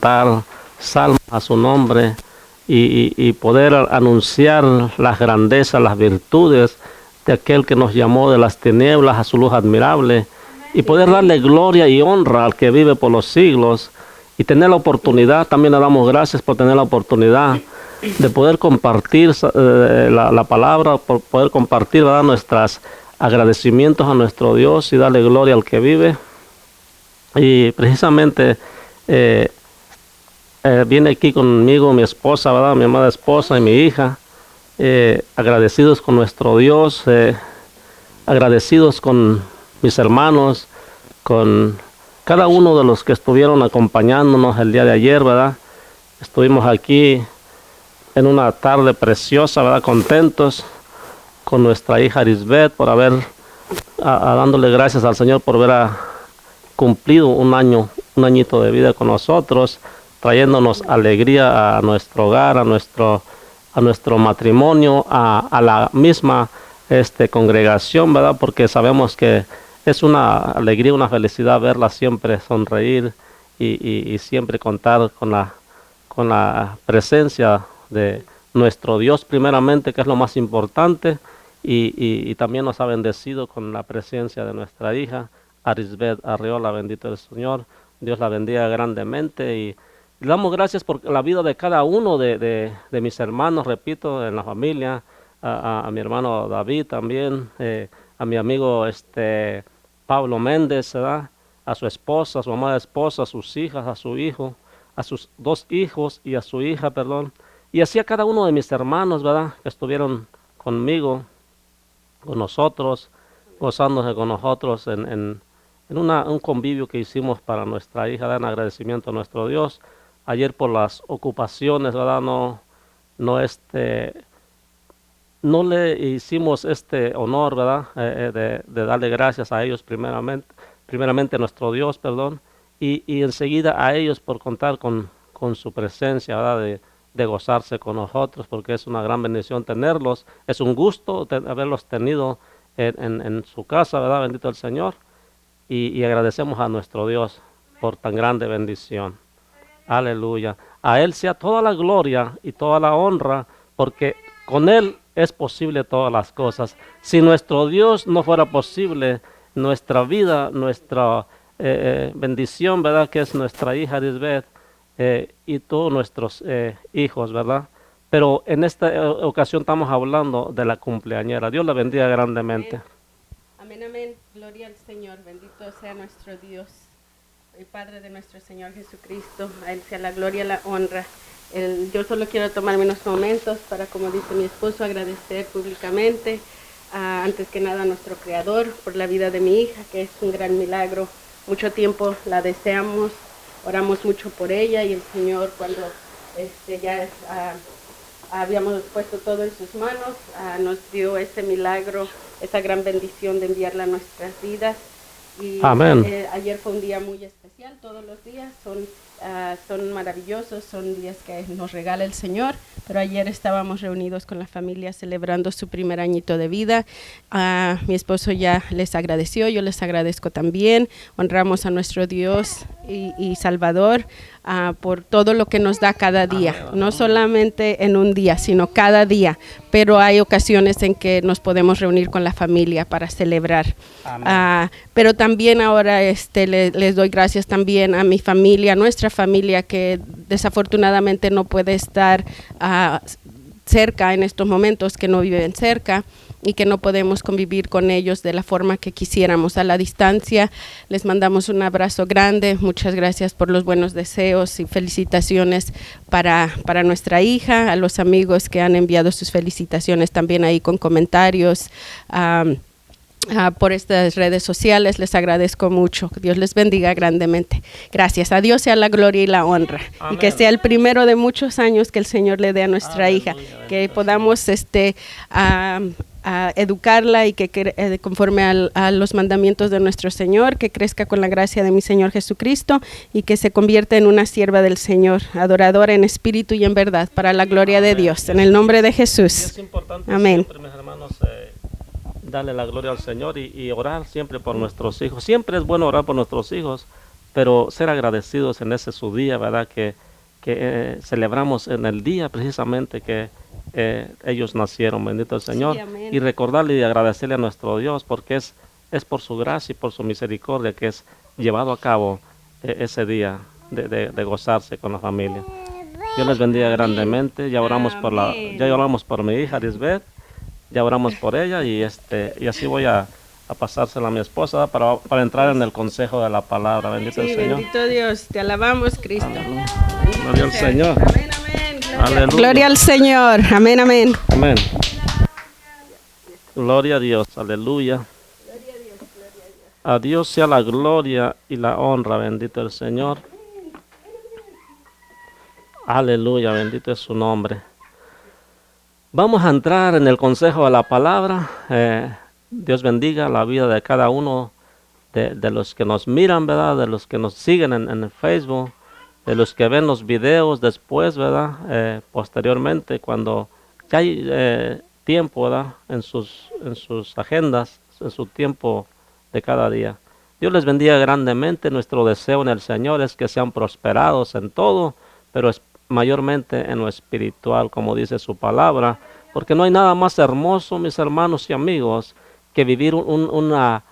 cantar salmos a su nombre y poder anunciar las grandezas, las virtudes de aquel que nos llamó de las tinieblas a su luz admirable y poder darle gloria y honra al que vive por los siglos y tener la oportunidad, también le damos gracias por tener la oportunidad de poder compartir la palabra, por poder compartir, ¿verdad?, nuestros agradecimientos a nuestro Dios y darle gloria al que vive. Y precisamente viene aquí conmigo mi esposa, ¿verdad?, mi amada esposa y mi hija, agradecidos con nuestro Dios, agradecidos con mis hermanos, con cada uno de los que estuvieron acompañándonos el día de ayer, ¿verdad? Estuvimos aquí en una tarde preciosa, ¿verdad?, contentos con nuestra hija Arisbeth por haber, dándole gracias al Señor por haber cumplido un añito de vida con nosotros, trayéndonos alegría a nuestro hogar, a nuestro matrimonio, a la misma congregación, ¿verdad? Porque sabemos que es una alegría, una felicidad verla siempre sonreír y siempre contar con la presencia de nuestro Dios primeramente, que es lo más importante, y también nos ha bendecido con la presencia de nuestra hija Arisbeth Arriola. Bendito el Señor, Dios la bendiga grandemente y le damos gracias por la vida de cada uno de mis hermanos, repito, en la familia, a mi hermano David también, a mi amigo Pablo Méndez, ¿verdad?, a su esposa, a su amada esposa, a sus hijas, a su hijo, a sus 2 hijos y a su hija, perdón, y así a cada uno de mis hermanos, ¿verdad?, que estuvieron conmigo, con nosotros, gozándose con nosotros en un convivio que hicimos para nuestra hija, dan agradecimiento a nuestro Dios. Ayer por las ocupaciones, ¿verdad?, no le hicimos este honor, ¿verdad?, de darle gracias a ellos primeramente a nuestro Dios, perdón, y enseguida a ellos por contar con su presencia, ¿verdad?, de gozarse con nosotros, porque es una gran bendición tenerlos, es un gusto haberlos tenido en su casa, ¿verdad?, bendito el Señor, y agradecemos a nuestro Dios por tan grande bendición. Aleluya. A Él sea toda la gloria y toda la honra, porque con Él es posible todas las cosas. Si nuestro Dios no fuera posible, nuestra vida, nuestra bendición, ¿verdad?, que es nuestra hija Arisbeth y todos nuestros hijos, ¿verdad? Pero en esta ocasión estamos hablando de la cumpleañera. Dios la bendiga grandemente. Amén, amén. Gloria al Señor. Bendito sea nuestro Dios, el Padre de nuestro Señor Jesucristo. A Él sea la gloria y la honra. Yo solo quiero tomarme unos momentos para, como dice mi esposo, agradecer públicamente, antes que nada, a nuestro Creador por la vida de mi hija, que es un gran milagro. Mucho tiempo la deseamos, oramos mucho por ella y el Señor, cuando ya habíamos puesto todo en sus manos, nos dio ese milagro, esa gran bendición de enviarla a nuestras vidas. Y Amén. Ayer fue un día muy especial. Todos los días son maravillosos, son días que nos regala el Señor, pero ayer estábamos reunidos con la familia celebrando su primer añito de vida. Mi esposo ya les agradeció, yo les agradezco también. Honramos a nuestro Dios y Salvador por todo lo que nos da cada día, no solamente en un día, sino cada día, pero hay ocasiones en que nos podemos reunir con la familia para celebrar. Pero también ahora les doy gracias también a mi familia, a nuestra familia, que desafortunadamente no puede estar cerca en estos momentos, que no viven cerca y que no podemos convivir con ellos de la forma que quisiéramos. A la distancia les mandamos un abrazo grande, muchas gracias por los buenos deseos y felicitaciones para nuestra hija, a los amigos que han enviado sus felicitaciones también ahí con comentarios por estas redes sociales. Les agradezco mucho, que Dios les bendiga grandemente. Gracias, a Dios sea la gloria y la honra. Amén. Y que sea el primero de muchos años que el Señor le dé a nuestra Aleluya, hija, que podamos a educarla y que conforme a los mandamientos de nuestro Señor, que crezca con la gracia de mi Señor Jesucristo y que se convierta en una sierva del Señor, adoradora en espíritu y en verdad, para la gloria Amén. De Dios, en el nombre de Jesús. Es importante Amén. Siempre, mis hermanos, darle la gloria al Señor y orar siempre por nuestros hijos. Siempre es bueno orar por nuestros hijos, pero ser agradecidos en ese su día, ¿verdad? Que celebramos en el día precisamente que ellos nacieron, bendito el Señor, Sí, amén. y recordarle y agradecerle a nuestro Dios porque es por su gracia y por su misericordia que es llevado a cabo ese día de gozarse con la familia. Dios les bendiga grandemente. Ya oramos ya oramos por mi hija Lisbeth, ya oramos por ella y así voy a pasársela a mi esposa para entrar en el consejo de la palabra. Bendito Sí, el Señor. bendito Dios, te alabamos, Cristo. Gloria al Señor. Amén, amén. Aleluya. Gloria al Señor. Amén, amén. Amén. Gloria a Dios. Aleluya. A Dios sea la gloria y la honra. Bendito el Señor. Aleluya. Bendito es su nombre. Vamos a entrar en el consejo de la palabra. Dios bendiga la vida de cada uno de los que nos miran, ¿verdad? De los que nos siguen en el Facebook, de los que ven los videos después, ¿verdad? Posteriormente, cuando ya hay tiempo, ¿verdad? En sus agendas, en su tiempo de cada día. Dios les bendiga grandemente. Nuestro deseo en el Señor es que sean prosperados en todo, pero mayormente en lo espiritual, como dice su palabra, porque no hay nada más hermoso, mis hermanos y amigos, que vivir una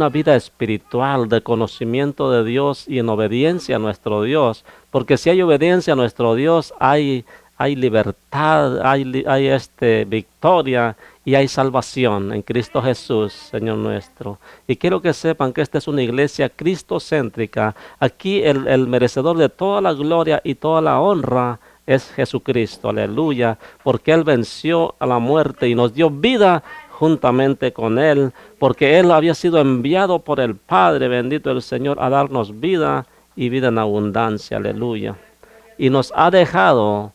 vida espiritual de conocimiento de Dios y en obediencia a nuestro Dios, porque si hay obediencia a nuestro Dios, hay libertad, hay victoria y hay salvación en Cristo Jesús, Señor nuestro. Y quiero que sepan que esta es una iglesia cristocéntrica. Aquí el merecedor de toda la gloria y toda la honra es Jesucristo, aleluya, porque Él venció a la muerte y nos dio vida juntamente con Él, porque Él había sido enviado por el Padre, bendito el Señor, a darnos vida y vida en abundancia, aleluya. Y nos ha dejado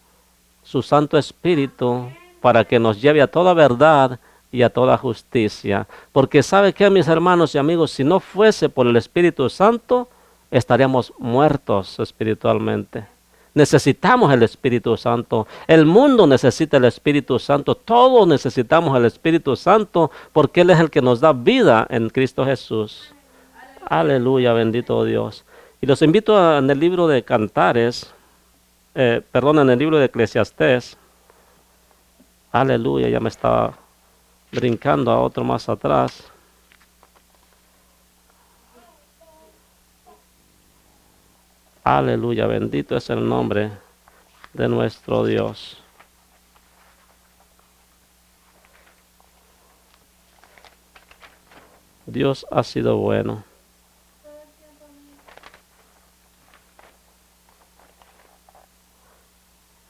su Santo Espíritu para que nos lleve a toda verdad y a toda justicia. Porque ¿sabe qué, mis hermanos y amigos? Si no fuese por el Espíritu Santo, estaríamos muertos espiritualmente. Necesitamos el Espíritu Santo. El mundo necesita el Espíritu Santo. Todos necesitamos el Espíritu Santo porque Él es el que nos da vida en Cristo Jesús. Aleluya, bendito Dios. Y los invito en el libro de Cantares, en el libro de Eclesiastés. Aleluya, ya me estaba brincando a otro más atrás. Aleluya, bendito es el nombre de nuestro Dios. Dios ha sido bueno.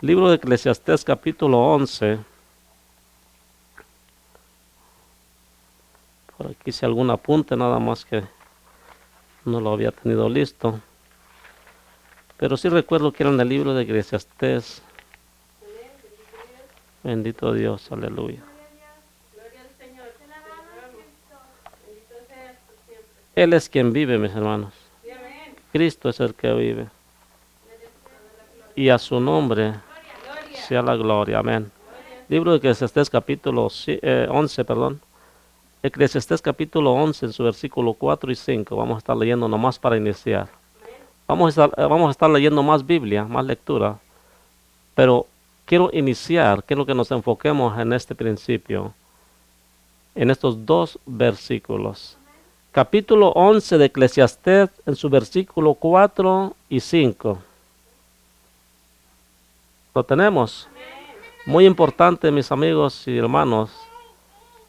Libro de Eclesiastés capítulo 11. Por aquí hice algún apunte, nada más que no lo había tenido listo. Pero sí recuerdo que era en el libro de Eclesiastés. Bendito Dios, aleluya. Él es quien vive, mis hermanos. Cristo es el que vive. Y a su nombre sea la gloria. Amén. Libro de Eclesiastés capítulo 11, perdón. Eclesiastés capítulo 11 en su versículo 4 y 5. Vamos a estar leyendo nomás para iniciar. Vamos a estar leyendo más Biblia, más lectura. Pero quiero que nos enfoquemos en este principio. En estos dos versículos. Capítulo 11 de Eclesiastés en su versículo 4 y 5. ¿Lo tenemos? Muy importante, mis amigos y hermanos,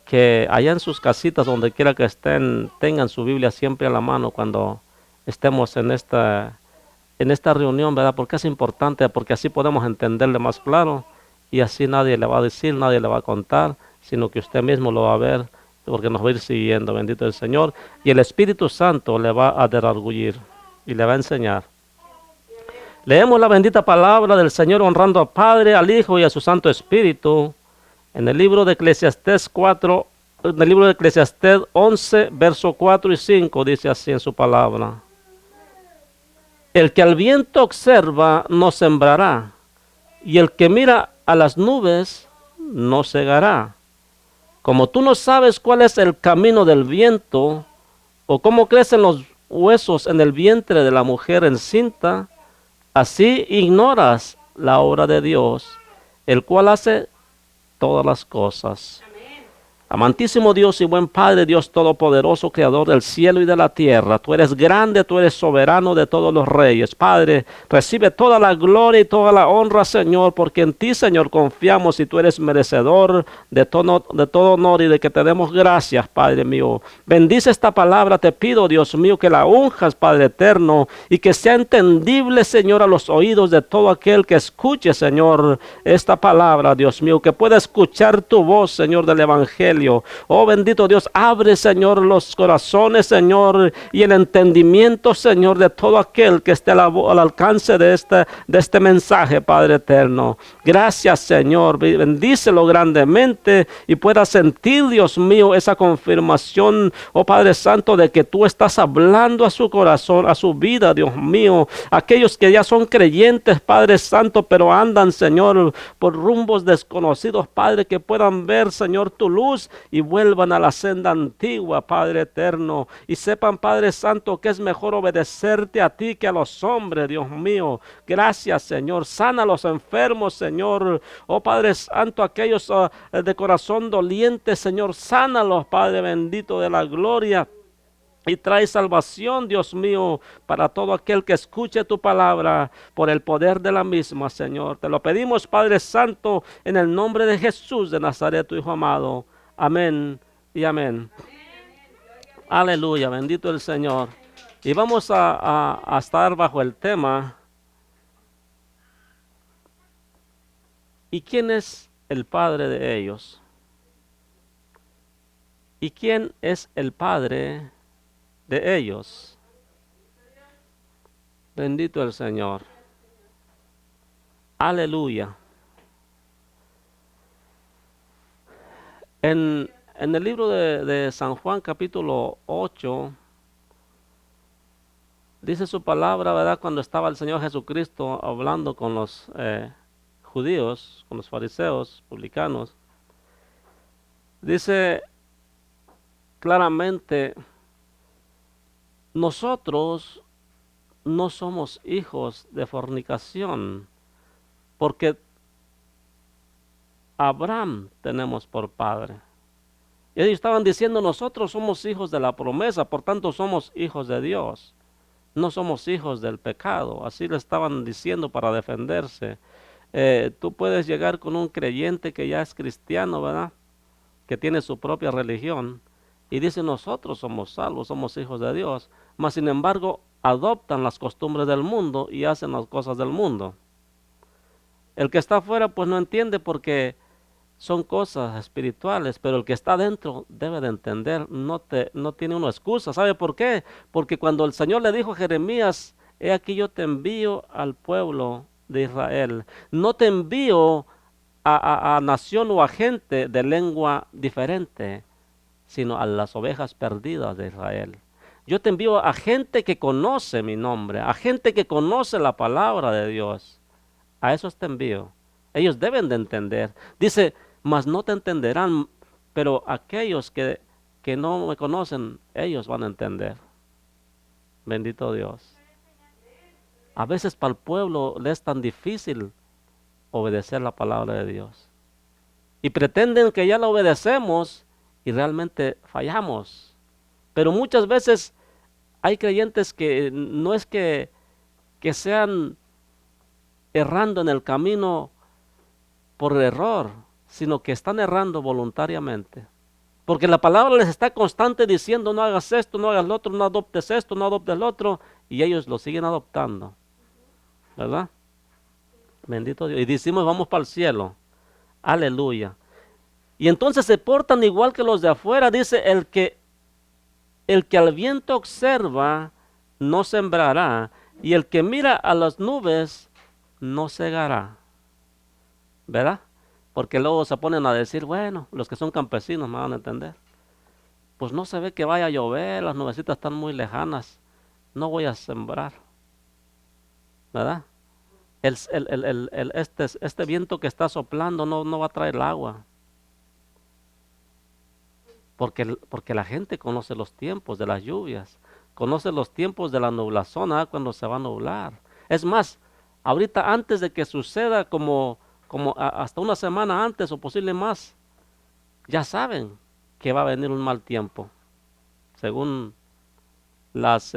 que allá en sus casitas, donde quiera que estén, tengan su Biblia siempre a la mano cuando estemos en esta reunión, ¿verdad? Porque es importante, porque así podemos entenderle más claro y así nadie le va a decir, nadie le va a contar, sino que usted mismo lo va a ver, porque nos va a ir siguiendo, bendito el Señor. Y el Espíritu Santo le va a derargullir y le va a enseñar. Leemos la bendita palabra del Señor honrando al Padre, al Hijo y a su Santo Espíritu. En el libro de Eclesiastés 11, verso 4 y 5, dice así en su palabra. El que al viento observa no sembrará, y el que mira a las nubes no segará. Como tú no sabes cuál es el camino del viento, o cómo crecen los huesos en el vientre de la mujer encinta, así ignoras la obra de Dios, el cual hace todas las cosas. Amantísimo Dios y buen Padre, Dios todopoderoso, creador del cielo y de la tierra, tú eres grande, tú eres soberano de todos los reyes. Padre, recibe toda la gloria y toda la honra, Señor, porque en ti, Señor, confiamos y tú eres merecedor de todo honor y de que te demos gracias, Padre mío. Bendice esta palabra, te pido, Dios mío, que la unjas, Padre eterno, y que sea entendible, Señor, a los oídos de todo aquel que escuche, Señor, esta palabra, Dios mío, que pueda escuchar tu voz, Señor, del Evangelio. Oh bendito Dios, abre, Señor, los corazones, Señor, y el entendimiento, Señor, de todo aquel que esté al alcance de este mensaje, Padre eterno. Gracias, Señor, bendícelo grandemente y pueda sentir, Dios mío, esa confirmación, oh Padre Santo, de que tú estás hablando a su corazón, a su vida, Dios mío. Aquellos que ya son creyentes, Padre Santo, pero andan, Señor, por rumbos desconocidos, Padre, que puedan ver, Señor, tu luz y vuelvan a la senda antigua, Padre eterno, y sepan, Padre Santo, que es mejor obedecerte a ti que a los hombres, Dios mío. Gracias, Señor. Sana a los enfermos, Señor. Oh Padre Santo, aquellos de corazón doliente, Señor, sánalos, Padre bendito de la gloria. Y trae salvación, Dios mío, para todo aquel que escuche tu palabra por el poder de la misma, Señor. Te lo pedimos, Padre Santo, en el nombre de Jesús de Nazaret, tu Hijo amado. Amén y amén. Aleluya, bendito el Señor. Y vamos a estar bajo el tema: ¿y quién es el padre de ellos? ¿Y quién es el padre de ellos? Bendito el Señor. Aleluya. En el libro de San Juan capítulo 8, dice su palabra, ¿verdad? Cuando estaba el Señor Jesucristo hablando con los judíos, con los fariseos, publicanos, dice claramente: nosotros no somos hijos de fornicación, porque Abraham tenemos por padre. Y ellos estaban diciendo: nosotros somos hijos de la promesa, por tanto somos hijos de Dios. No somos hijos del pecado. Así le estaban diciendo para defenderse. Tú puedes llegar con un creyente que ya es cristiano, ¿verdad? Que tiene su propia religión, y dice: nosotros somos salvos, somos hijos de Dios. Mas sin embargo adoptan las costumbres del mundo y hacen las cosas del mundo. El que está afuera pues no entiende, porque son cosas espirituales, pero el que está dentro debe de entender, no tiene una excusa. ¿Sabe por qué? Porque cuando el Señor le dijo a Jeremías: he aquí yo te envío al pueblo de Israel, no te envío a nación o a gente de lengua diferente, sino a las ovejas perdidas de Israel. Yo te envío a gente que conoce mi nombre, a gente que conoce la palabra de Dios. A esos te envío. Ellos deben de entender. Dice: mas no te entenderán, pero aquellos que no me conocen, ellos van a entender. Bendito Dios. A veces para el pueblo le es tan difícil obedecer la palabra de Dios. Y pretenden que ya la obedecemos y realmente fallamos. Pero muchas veces hay creyentes que no es que sean errando en el camino por error, sino que están errando voluntariamente. Porque la palabra les está constante diciendo: no hagas esto, no hagas lo otro, no adoptes esto, no adoptes lo otro, y ellos lo siguen adoptando, ¿verdad? Bendito Dios. Y decimos: vamos para el cielo. Aleluya. Y entonces se portan igual que los de afuera. Dice: el que al viento observa no sembrará, y el que mira a las nubes no segará. ¿Verdad? Porque luego se ponen a decir: bueno, los que son campesinos me van a entender. Pues no se ve que vaya a llover, las nubecitas están muy lejanas, no voy a sembrar. ¿Verdad? Este viento que está soplando no va a traer el agua. Porque la gente conoce los tiempos de las lluvias. conoce los tiempos de la nublazón, cuando se va a nublar. Es más, ahorita antes de que suceda, hasta una semana antes o posible más, ya saben que va a venir un mal tiempo, según las,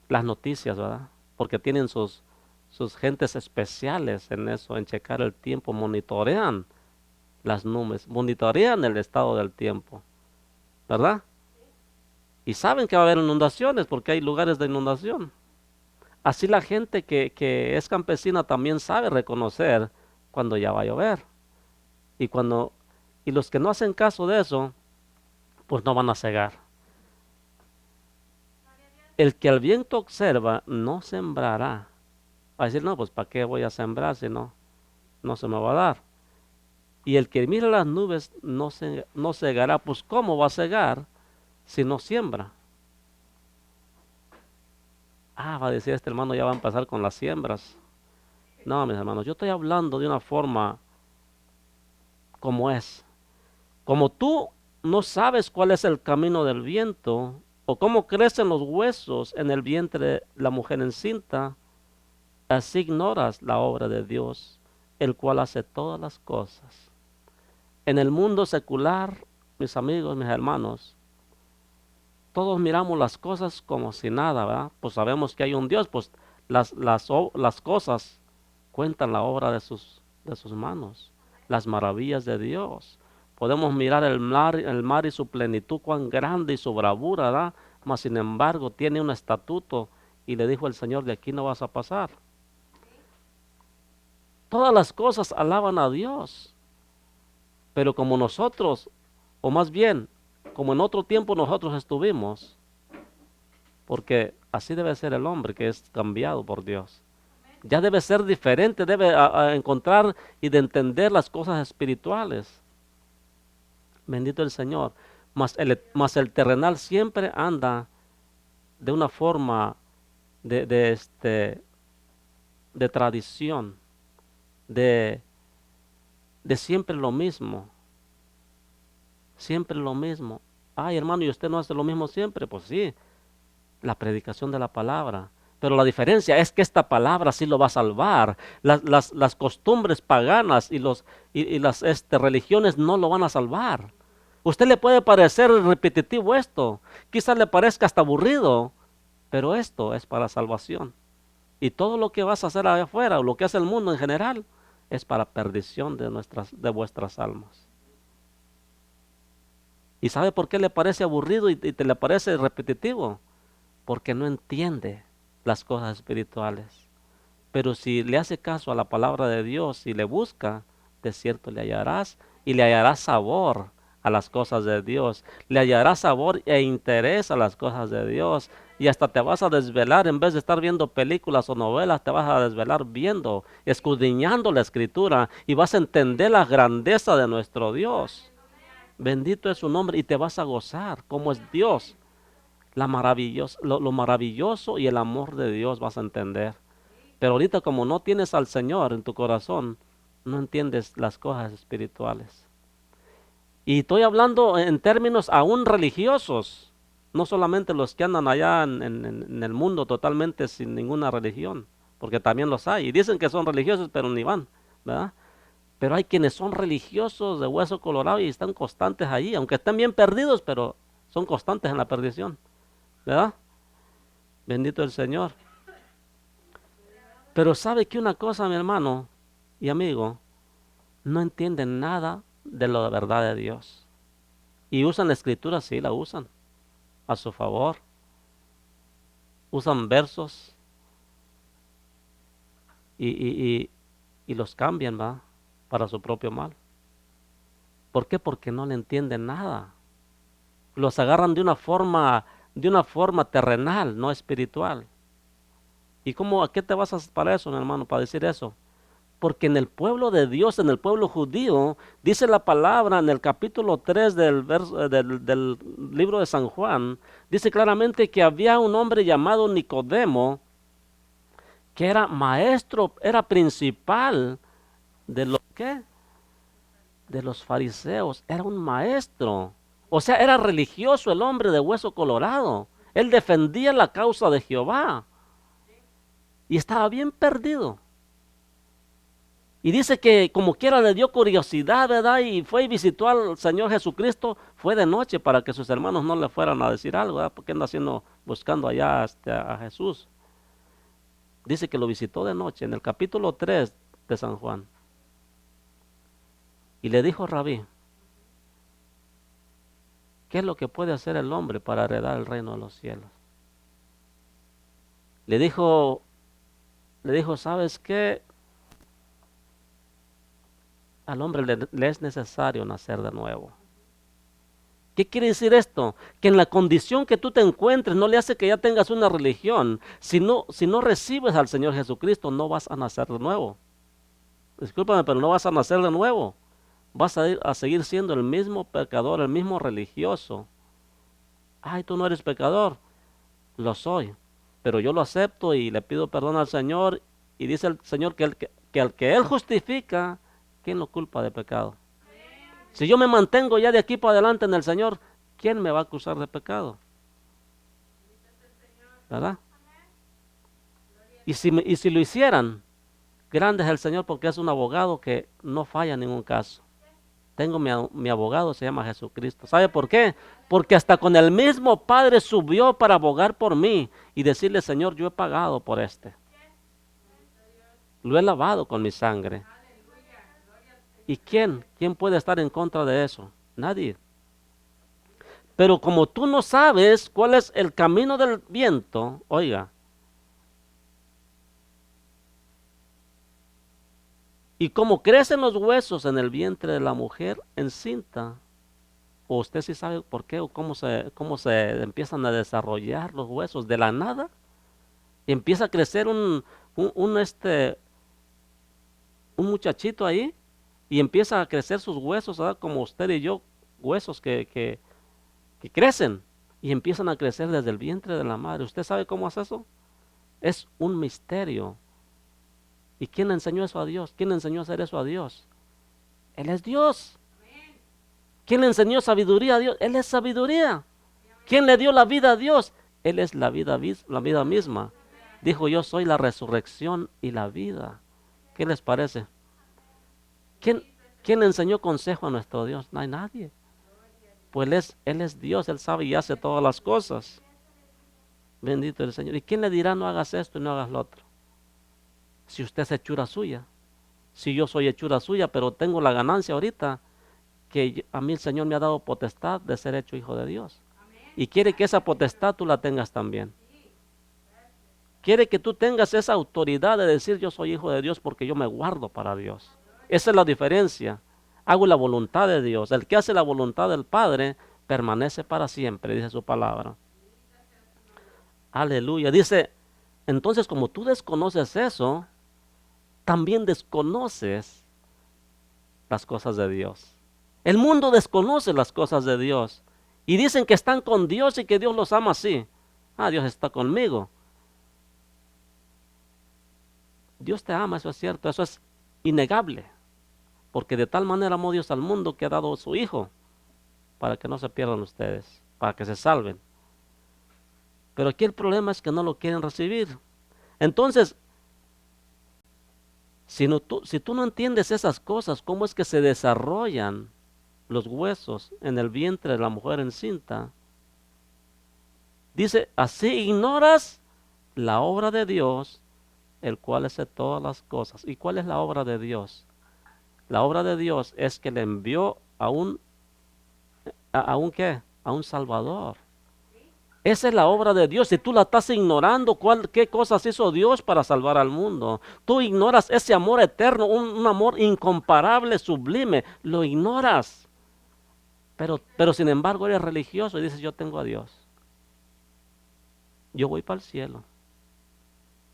las noticias, ¿verdad? Porque tienen sus gentes especiales en eso, en checar el tiempo, monitorean las nubes, monitorean el estado del tiempo, ¿verdad? Y saben que va a haber inundaciones porque hay lugares de inundación. Así la gente que es campesina también sabe reconocer cuando ya va a llover. Y y los que no hacen caso de eso, pues no van a cegar. El que al viento observa no sembrará. Va a decir, no, pues ¿para qué voy a sembrar si no se me va a dar? Y el que mira las nubes no cegará. Pues ¿cómo va a cegar si no siembra? Va a decir este hermano, ya va a empezar con las siembras. No, mis hermanos, yo estoy hablando de una forma como es. Como tú no sabes cuál es el camino del viento, o cómo crecen los huesos en el vientre de la mujer encinta, así ignoras la obra de Dios, el cual hace todas las cosas. En el mundo secular, mis amigos, mis hermanos, todos miramos las cosas como si nada, ¿verdad? Pues sabemos que hay un Dios, pues las cosas cuentan la obra de sus manos, las maravillas de Dios. Podemos mirar el mar y su plenitud, cuán grande y su bravura, ¿verdad? Mas sin embargo tiene un estatuto y le dijo el Señor, de aquí no vas a pasar. Todas las cosas alaban a Dios, pero como nosotros, o más bien, como en otro tiempo nosotros estuvimos, porque así debe ser el hombre que es cambiado por Dios. Ya debe ser diferente, debe a encontrar y de entender las cosas espirituales. Bendito el Señor. Mas el terrenal siempre anda de una forma de tradición, de siempre lo mismo. Siempre lo mismo. Ay, hermano, ¿y usted no hace lo mismo siempre? Pues sí, la predicación de la palabra. Pero la diferencia es que esta palabra sí lo va a salvar. Las costumbres paganas y las religiones no lo van a salvar. Usted le puede parecer repetitivo esto, quizás le parezca hasta aburrido, pero esto es para salvación. Y todo lo que vas a hacer allá afuera, o lo que hace el mundo en general, es para perdición de vuestras almas. ¿Y sabe por qué le parece aburrido y te le parece repetitivo? Porque no entiende las cosas espirituales. Pero si le hace caso a la palabra de Dios y le busca, de cierto le hallarás y le hallarás sabor a las cosas de Dios. Le hallarás sabor e interés a las cosas de Dios. Y hasta te vas a desvelar, en vez de estar viendo películas o novelas, te vas a desvelar viendo, escudriñando la escritura y vas a entender la grandeza de nuestro Dios. Bendito es su nombre y te vas a gozar cómo es Dios. Lo maravilloso y el amor de Dios vas a entender. Pero ahorita como no tienes al Señor en tu corazón, no entiendes las cosas espirituales. Y estoy hablando en términos aún religiosos, no solamente los que andan allá en el mundo totalmente sin ninguna religión, porque también los hay. Y dicen que son religiosos, pero ni van, ¿verdad? Pero hay quienes son religiosos de hueso colorado y están constantes allí, aunque estén bien perdidos, pero son constantes en la perdición, ¿verdad? Bendito el Señor. Pero sabe que una cosa, mi hermano y amigo, no entienden nada de la verdad de Dios. Y usan la escritura, sí, la usan a su favor. Usan versos y los cambian, ¿va? Para su propio mal. ¿Por qué? Porque no le entienden nada. Los agarran de una forma terrenal, no espiritual. ¿Y a qué te basas para eso, mi hermano, para decir eso? Porque en el pueblo de Dios, en el pueblo judío, dice la palabra en el capítulo 3 del libro de San Juan, dice claramente que había un hombre llamado Nicodemo, que era maestro, era principal de ¿qué? De los fariseos, era un maestro, O sea, era religioso el hombre de hueso colorado. Él defendía la causa de Jehová. Y estaba bien perdido. Y dice que como quiera le dio curiosidad, ¿verdad? Y fue y visitó al Señor Jesucristo. Fue de noche para que sus hermanos no le fueran a decir algo, ¿verdad? Porque anda haciendo, buscando allá a Jesús. Dice que lo visitó de noche en el capítulo 3 de San Juan. Y le dijo, Rabí, ¿qué es lo que puede hacer el hombre para heredar el reino de los cielos? Le dijo, ¿sabes qué? Al hombre le es necesario nacer de nuevo. ¿Qué quiere decir esto? Que en la condición que tú te encuentres no le hace que ya tengas una religión. Si no recibes al Señor Jesucristo, no vas a nacer de nuevo. Discúlpame, pero no vas a nacer de nuevo. Vas a seguir siendo el mismo pecador, el mismo religioso. Ay, tú no eres pecador. Lo soy. Pero yo lo acepto y le pido perdón al Señor. Y dice el Señor que al que Él justifica, ¿quién lo culpa de pecado? Si yo me mantengo ya de aquí para adelante en el Señor, ¿quién me va a acusar de pecado? ¿Verdad? Y si lo hicieran, grande es el Señor porque es un abogado que no falla en ningún caso. Tengo mi abogado, se llama Jesucristo. ¿Sabe por qué? Porque hasta con el mismo Padre subió para abogar por mí y decirle, Señor, yo he pagado por este. Lo he lavado con mi sangre. ¿Y quién puede estar en contra de eso? Nadie. Pero como tú no sabes cuál es el camino del viento, oiga, y como crecen los huesos en el vientre de la mujer encinta, o usted sí sabe por qué o cómo se empiezan a desarrollar los huesos de la nada, y empieza a crecer un muchachito ahí, y empieza a crecer sus huesos, ¿verdad? Como usted y yo, huesos que crecen y empiezan a crecer desde el vientre de la madre. ¿Usted sabe cómo es eso? Es un misterio. ¿Y quién le enseñó eso a Dios? ¿Quién le enseñó a hacer eso a Dios? Él es Dios. ¿Quién le enseñó sabiduría a Dios? Él es sabiduría. ¿Quién le dio la vida a Dios? Él es la vida misma. Dijo, yo soy la resurrección y la vida. ¿Qué les parece? ¿Quién le enseñó consejo a nuestro Dios? No hay nadie. Pues Él es Dios, Él sabe y hace todas las cosas. Bendito el Señor. ¿Y quién le dirá no hagas esto y no hagas lo otro? Si usted es hechura suya. Si yo soy hechura suya, pero tengo la ganancia ahorita, que a mí el Señor me ha dado potestad de ser hecho hijo de Dios. Y quiere que esa potestad tú la tengas también. Quiere que tú tengas esa autoridad de decir yo soy hijo de Dios porque yo me guardo para Dios. Esa es la diferencia. Hago la voluntad de Dios. El que hace la voluntad del Padre permanece para siempre, dice su palabra. Aleluya. Dice, entonces como tú desconoces eso, también desconoces las cosas de Dios. El mundo desconoce las cosas de Dios. Y dicen que están con Dios y que Dios los ama así. Ah, Dios está conmigo. Dios te ama, eso es cierto, eso es innegable. Porque de tal manera amó Dios al mundo que ha dado a su Hijo para que no se pierdan ustedes, para que se salven. Pero aquí el problema es que no lo quieren recibir. Entonces, si tú no entiendes esas cosas, cómo es que se desarrollan los huesos en el vientre de la mujer encinta, dice, así ignoras la obra de Dios, el cual hace todas las cosas. ¿Y cuál es la obra de Dios? La obra de Dios es que le envió a un ¿qué? A un Salvador. Esa es la obra de Dios. Si tú la estás ignorando, ¿qué cosas hizo Dios para salvar al mundo? Tú ignoras ese amor eterno, un amor incomparable, sublime. Lo ignoras. Pero sin embargo eres religioso y dices, yo tengo a Dios. Yo voy para el cielo.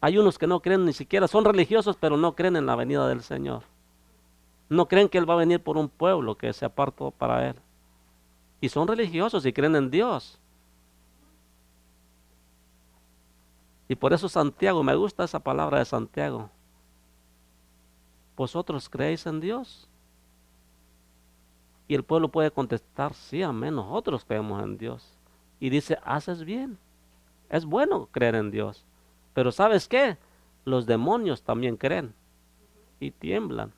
Hay unos que no creen ni siquiera, son religiosos, pero no creen en la venida del Señor. No creen que Él va a venir por un pueblo que se apartó para Él. Y son religiosos y creen en Dios. Y por eso Santiago, me gusta esa palabra de Santiago. ¿Vosotros creéis en Dios? Y el pueblo puede contestar, sí, amén, nosotros creemos en Dios. Y dice, haces bien, es bueno creer en Dios. Pero ¿sabes qué? Los demonios también creen y tiemblan.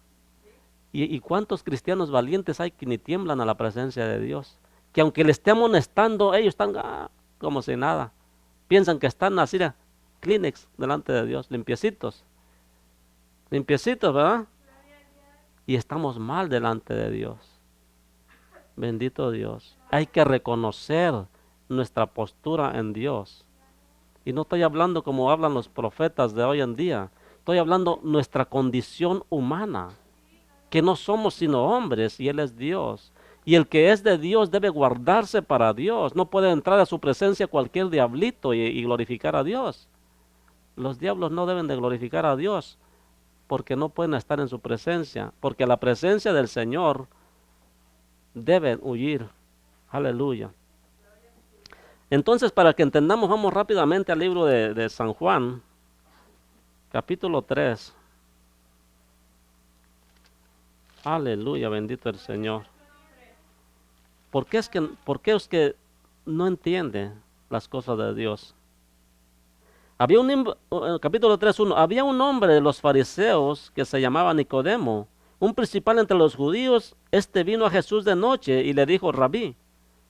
¿Y cuántos cristianos valientes hay que ni tiemblan a la presencia de Dios? Que aunque le esté amonestando, ellos están como si nada. Piensan que están así, Kleenex delante de Dios, limpiecitos. Limpiecitos, ¿verdad? Y estamos mal delante de Dios. Bendito Dios. Hay que reconocer nuestra postura en Dios. Y no estoy hablando como hablan los profetas de hoy en día. Estoy hablando nuestra condición humana. Que no somos sino hombres y Él es Dios. Y el que es de Dios debe guardarse para Dios. No puede entrar a su presencia cualquier diablito y glorificar a Dios. Los diablos no deben de glorificar a Dios porque no pueden estar en su presencia. Porque la presencia del Señor deben huir. Aleluya. Entonces, para que entendamos, vamos rápidamente al libro de San Juan, capítulo 3. Aleluya, bendito el Señor. ¿Por qué es que no entiende las cosas de Dios? Capítulo 3:1, había un hombre de los fariseos que se llamaba Nicodemo, un principal entre los judíos. Este vino a Jesús de noche y le dijo, Rabí,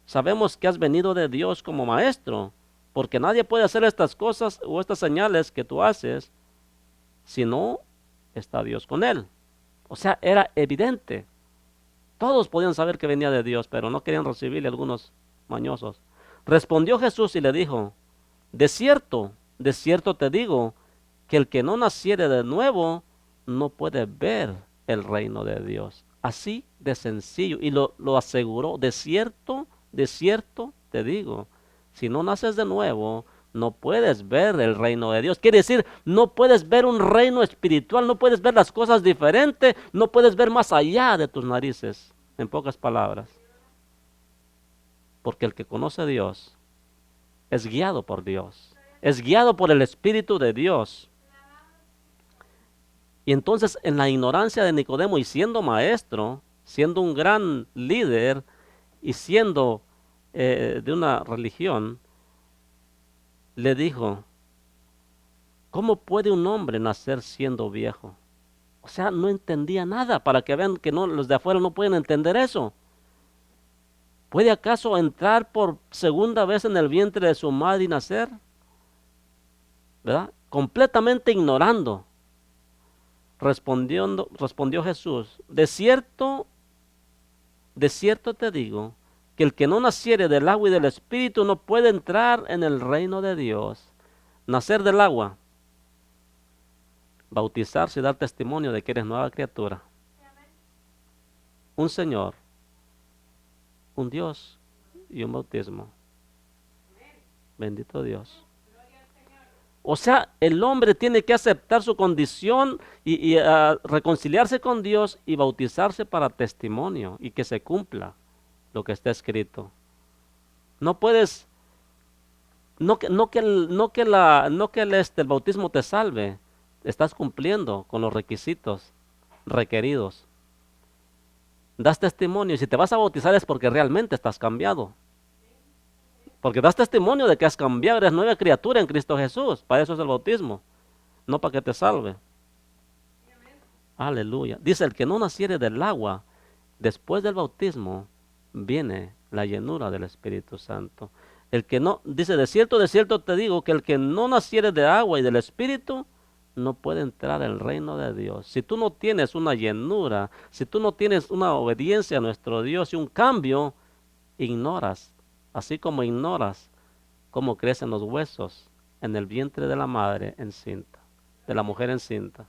sabemos que has venido de Dios como maestro, porque nadie puede hacer estas cosas o estas señales que tú haces si no está Dios con él. O sea, era evidente. Todos podían saber que venía de Dios, pero no querían recibirle algunos mañosos. Respondió Jesús y le dijo, de cierto te digo, que el que no naciere de nuevo no puede ver el reino de Dios. Así de sencillo. Y lo aseguró, de cierto te digo, si no naces de nuevo, no puedes ver el reino de Dios. Quiere decir, no puedes ver un reino espiritual, no puedes ver las cosas diferentes, no puedes ver más allá de tus narices, en pocas palabras. Porque el que conoce a Dios es guiado por Dios, es guiado por el Espíritu de Dios. Y entonces en la ignorancia de Nicodemo y siendo maestro, siendo un gran líder y siendo de una religión, le dijo, ¿cómo puede un hombre nacer siendo viejo? O sea, no entendía nada, para que vean que no, los de afuera no pueden entender eso. ¿Puede acaso entrar por segunda vez en el vientre de su madre y nacer? ¿Verdad? Completamente ignorando. Respondió Jesús, de cierto te digo, que el que no naciere del agua y del Espíritu no puede entrar en el reino de Dios. Nacer del agua, bautizarse y dar testimonio de que eres nueva criatura. Un Señor, un Dios y un bautismo. Bendito Dios. O sea, el hombre tiene que aceptar su condición y reconciliarse con Dios y bautizarse para testimonio y que se cumpla lo que está escrito. No puedes, no que el bautismo te salve, estás cumpliendo con los requisitos requeridos. Das testimonio y si te vas a bautizar es porque realmente estás cambiado. Porque das testimonio de que has cambiado, eres nueva criatura en Cristo Jesús. Para eso es el bautismo, no para que te salve. Aleluya. Dice, el que no naciere del agua, después del bautismo, viene la llenura del Espíritu Santo. El que no, dice, de cierto te digo, que el que no naciere de agua y del Espíritu, no puede entrar al reino de Dios. Si tú no tienes una llenura, si tú no tienes una obediencia a nuestro Dios y un cambio, ignoras. Así como ignoras cómo crecen los huesos en el vientre de la madre encinta, de la mujer encinta.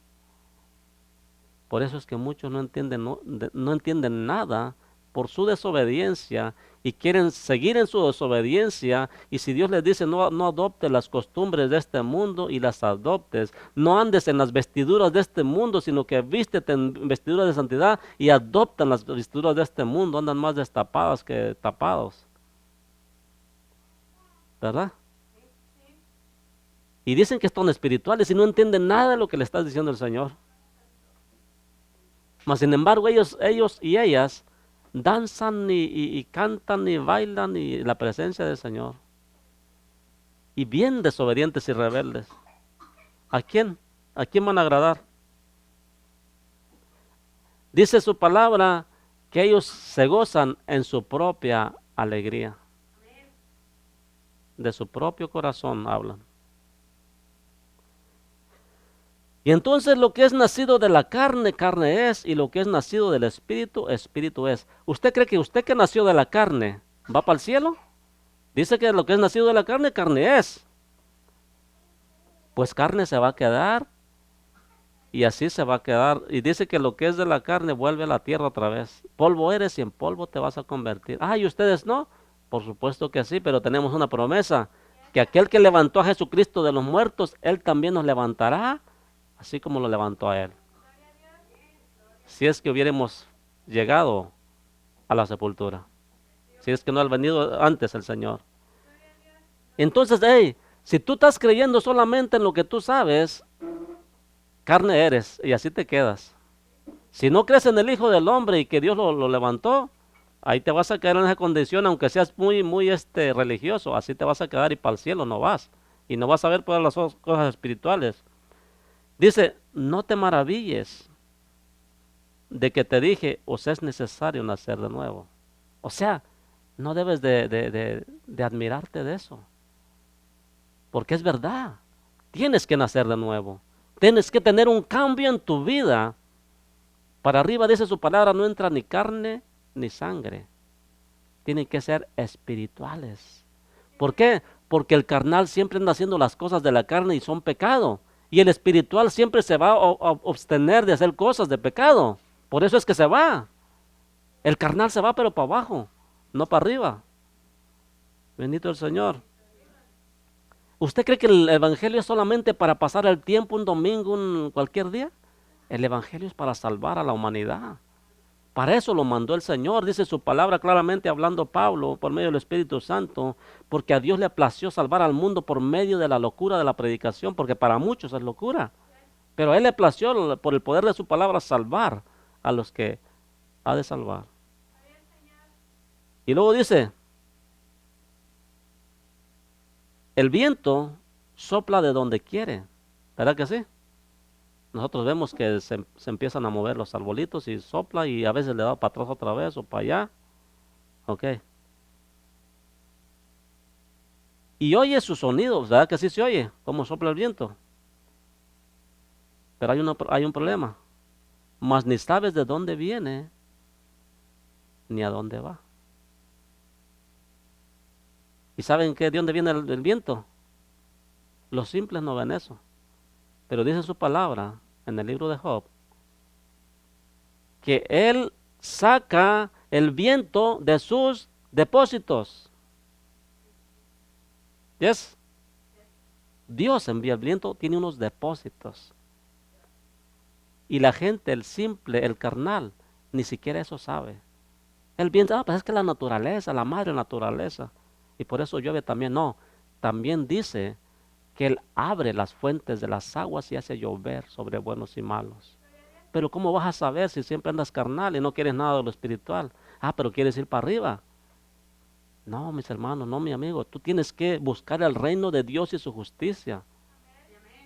Por eso es que muchos no entienden nada por su desobediencia y quieren seguir en su desobediencia. Y si Dios les dice no adoptes las costumbres de este mundo y las adoptes, no andes en las vestiduras de este mundo, sino que vístete en vestiduras de santidad y adoptan las vestiduras de este mundo, andan más destapadas que tapados. ¿Verdad? Y dicen que son espirituales y no entienden nada de lo que le está diciendo el Señor. Mas sin embargo ellos y ellas danzan y cantan y bailan y la presencia del Señor. Y bien desobedientes y rebeldes. ¿A quién? ¿A quién van a agradar? Dice su palabra que ellos se gozan en su propia alegría. De su propio corazón hablan. Y entonces lo que es nacido de la carne, carne es, y lo que es nacido del espíritu, espíritu es. ¿Usted cree que usted que nació de la carne va para el cielo? Dice que lo que es nacido de la carne, carne es. Pues carne se va a quedar y así se va a quedar. Y dice que lo que es de la carne vuelve a la tierra otra vez. Polvo eres y en polvo te vas a convertir. Ah, ¿y ustedes no? Por supuesto que sí, pero tenemos una promesa, que aquel que levantó a Jesucristo de los muertos, Él también nos levantará, así como lo levantó a Él. Si es que hubiéramos llegado a la sepultura. Si es que no ha venido antes el Señor. Entonces, hey, si tú estás creyendo solamente en lo que tú sabes, carne eres y así te quedas. Si no crees en el Hijo del Hombre y que Dios lo levantó, ahí te vas a quedar en esa condición, aunque seas muy religioso, así te vas a quedar y para el cielo no vas. Y no vas a ver todas las cosas espirituales. Dice, no te maravilles de que te dije, os es necesario nacer de nuevo. O sea, no debes de admirarte de eso. Porque es verdad. Tienes que nacer de nuevo. Tienes que tener un cambio en tu vida. Para arriba dice su palabra, no entra ni carne ni sangre. Tienen que ser espirituales. ¿Por qué? Porque el carnal siempre anda haciendo las cosas de la carne y son pecado. Y el espiritual siempre se va a abstener de hacer cosas de pecado. Por eso es que se va. El carnal se va pero para abajo, no para arriba. Bendito el Señor. ¿Usted cree que el evangelio es solamente para pasar el tiempo un domingo, cualquier día? El evangelio es para salvar a la humanidad. Para eso lo mandó el Señor, dice su palabra claramente hablando Pablo por medio del Espíritu Santo, porque a Dios le plació salvar al mundo por medio de la locura de la predicación, porque para muchos es locura. Pero a Él le plació por el poder de su palabra salvar a los que ha de salvar. Y luego dice, el viento sopla de donde quiere, ¿verdad que sí? Nosotros vemos que se empiezan a mover los arbolitos y sopla y a veces le da para atrás otra vez o para allá. Ok. Y oye sus sonidos, ¿verdad que sí se oye? Cómo sopla el viento. Pero hay un problema. Mas ni sabes de dónde viene ni a dónde va. ¿Y saben de dónde viene el viento? Los simples no ven eso. Pero dice su palabra en el libro de Job que Él saca el viento de sus depósitos. ¿Yes? Dios envía el viento, tiene unos depósitos. Y la gente, el simple, el carnal, ni siquiera eso sabe. El viento, pues es que la naturaleza, la madre naturaleza. Y por eso llueve también. No, también dice que Él abre las fuentes de las aguas y hace llover sobre buenos y malos. Pero ¿cómo vas a saber si siempre andas carnal y no quieres nada de lo espiritual? Ah, pero quieres ir para arriba. No, mis hermanos, no, mi amigo. Tú tienes que buscar el reino de Dios y su justicia.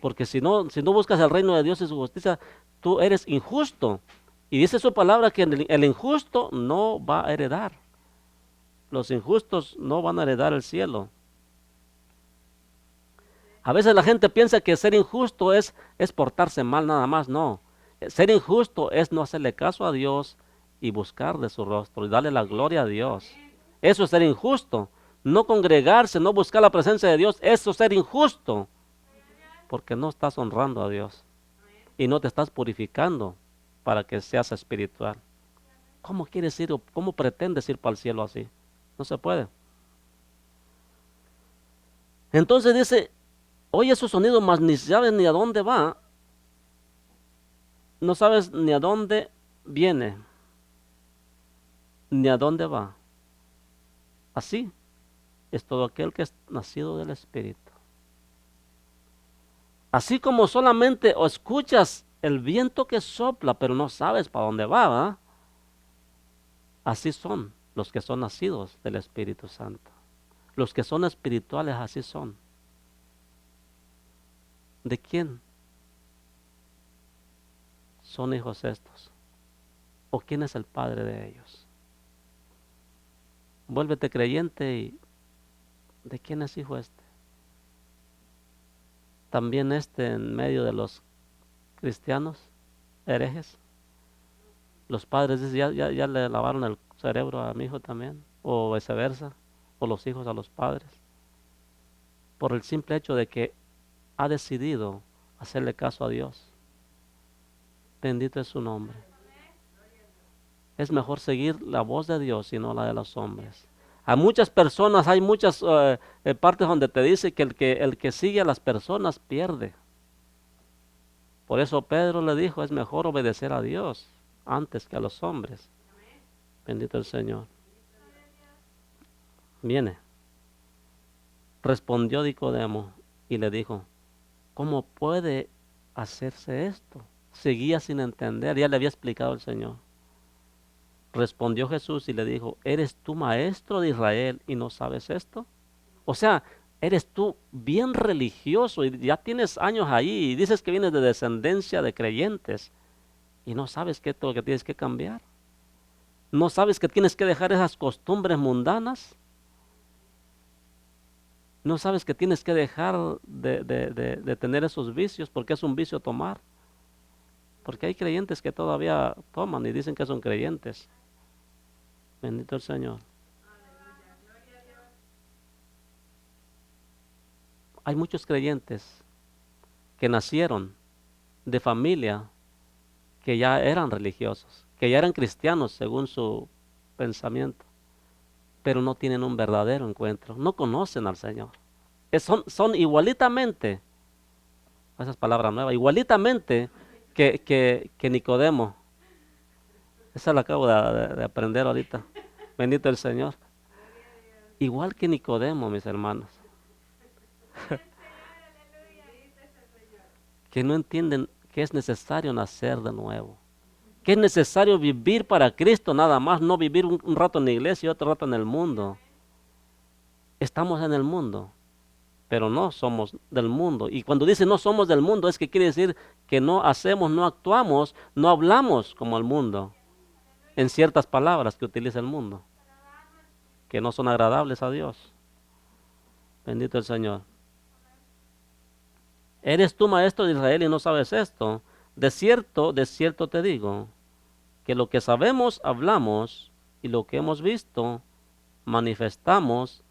Porque si no buscas el reino de Dios y su justicia, tú eres injusto. Y dice su palabra que el injusto no va a heredar. Los injustos no van a heredar el cielo. A veces la gente piensa que ser injusto es portarse mal nada más. No. Ser injusto es no hacerle caso a Dios y buscar de su rostro y darle la gloria a Dios. Eso es ser injusto. No congregarse, no buscar la presencia de Dios, eso es ser injusto. Porque no estás honrando a Dios y no te estás purificando para que seas espiritual. ¿Cómo quieres ir o cómo pretendes ir para el cielo así? No se puede. Entonces dice, oye esos sonidos, mas ni sabes ni a dónde va. No sabes ni a dónde viene, ni a dónde va. Así es todo aquel que es nacido del Espíritu. Así como solamente o escuchas el viento que sopla, pero no sabes para dónde va, ¿verdad? Así son los que son nacidos del Espíritu Santo. Los que son espirituales así son. ¿De quién son hijos estos? ¿O quién es el padre de ellos? Vuélvete creyente y ¿de quién es hijo este? También en medio de los cristianos herejes. Los padres dicen, ya le lavaron el cerebro a mi hijo también, o viceversa, o los hijos a los padres, por el simple hecho de que ha decidido hacerle caso a Dios. Bendito es su nombre. Es mejor seguir la voz de Dios y no la de los hombres. A muchas personas, hay muchas partes donde te dice que el que sigue a las personas pierde. Por eso Pedro le dijo, es mejor obedecer a Dios antes que a los hombres. Bendito el Señor. Viene. Respondió Nicodemo y le dijo, ¿cómo puede hacerse esto? Seguía sin entender, ya le había explicado el Señor. Respondió Jesús y le dijo, ¿eres tú maestro de Israel y no sabes esto? O sea, eres tú bien religioso y ya tienes años ahí y dices que vienes de descendencia de creyentes y no sabes que todo lo que tienes que cambiar. ¿No sabes que tienes que dejar esas costumbres mundanas? ¿No sabes que tienes que dejar de tener esos vicios? Porque es un vicio tomar. Porque hay creyentes que todavía toman y dicen que son creyentes. Bendito el Señor. Hay muchos creyentes que nacieron de familia que ya eran religiosos, que ya eran cristianos según su pensamiento, pero no tienen un verdadero encuentro, no conocen al Señor. Son igualitamente, esas palabras nuevas, igualitamente que Nicodemo. Esa la acabo de aprender ahorita. Bendito el Señor. Igual que Nicodemo, mis hermanos. Que no entienden que es necesario nacer de nuevo. Que es necesario vivir para Cristo nada más, no vivir un rato en la iglesia y otro rato en el mundo. Estamos en el mundo, pero no somos del mundo. Y cuando dice no somos del mundo, es que quiere decir que no hacemos, no actuamos, no hablamos como el mundo. En ciertas palabras que utiliza el mundo, que no son agradables a Dios. Bendito el Señor. ¿Eres tú maestro de Israel y no sabes esto? De cierto te digo, que lo que sabemos hablamos y lo que hemos visto manifestamos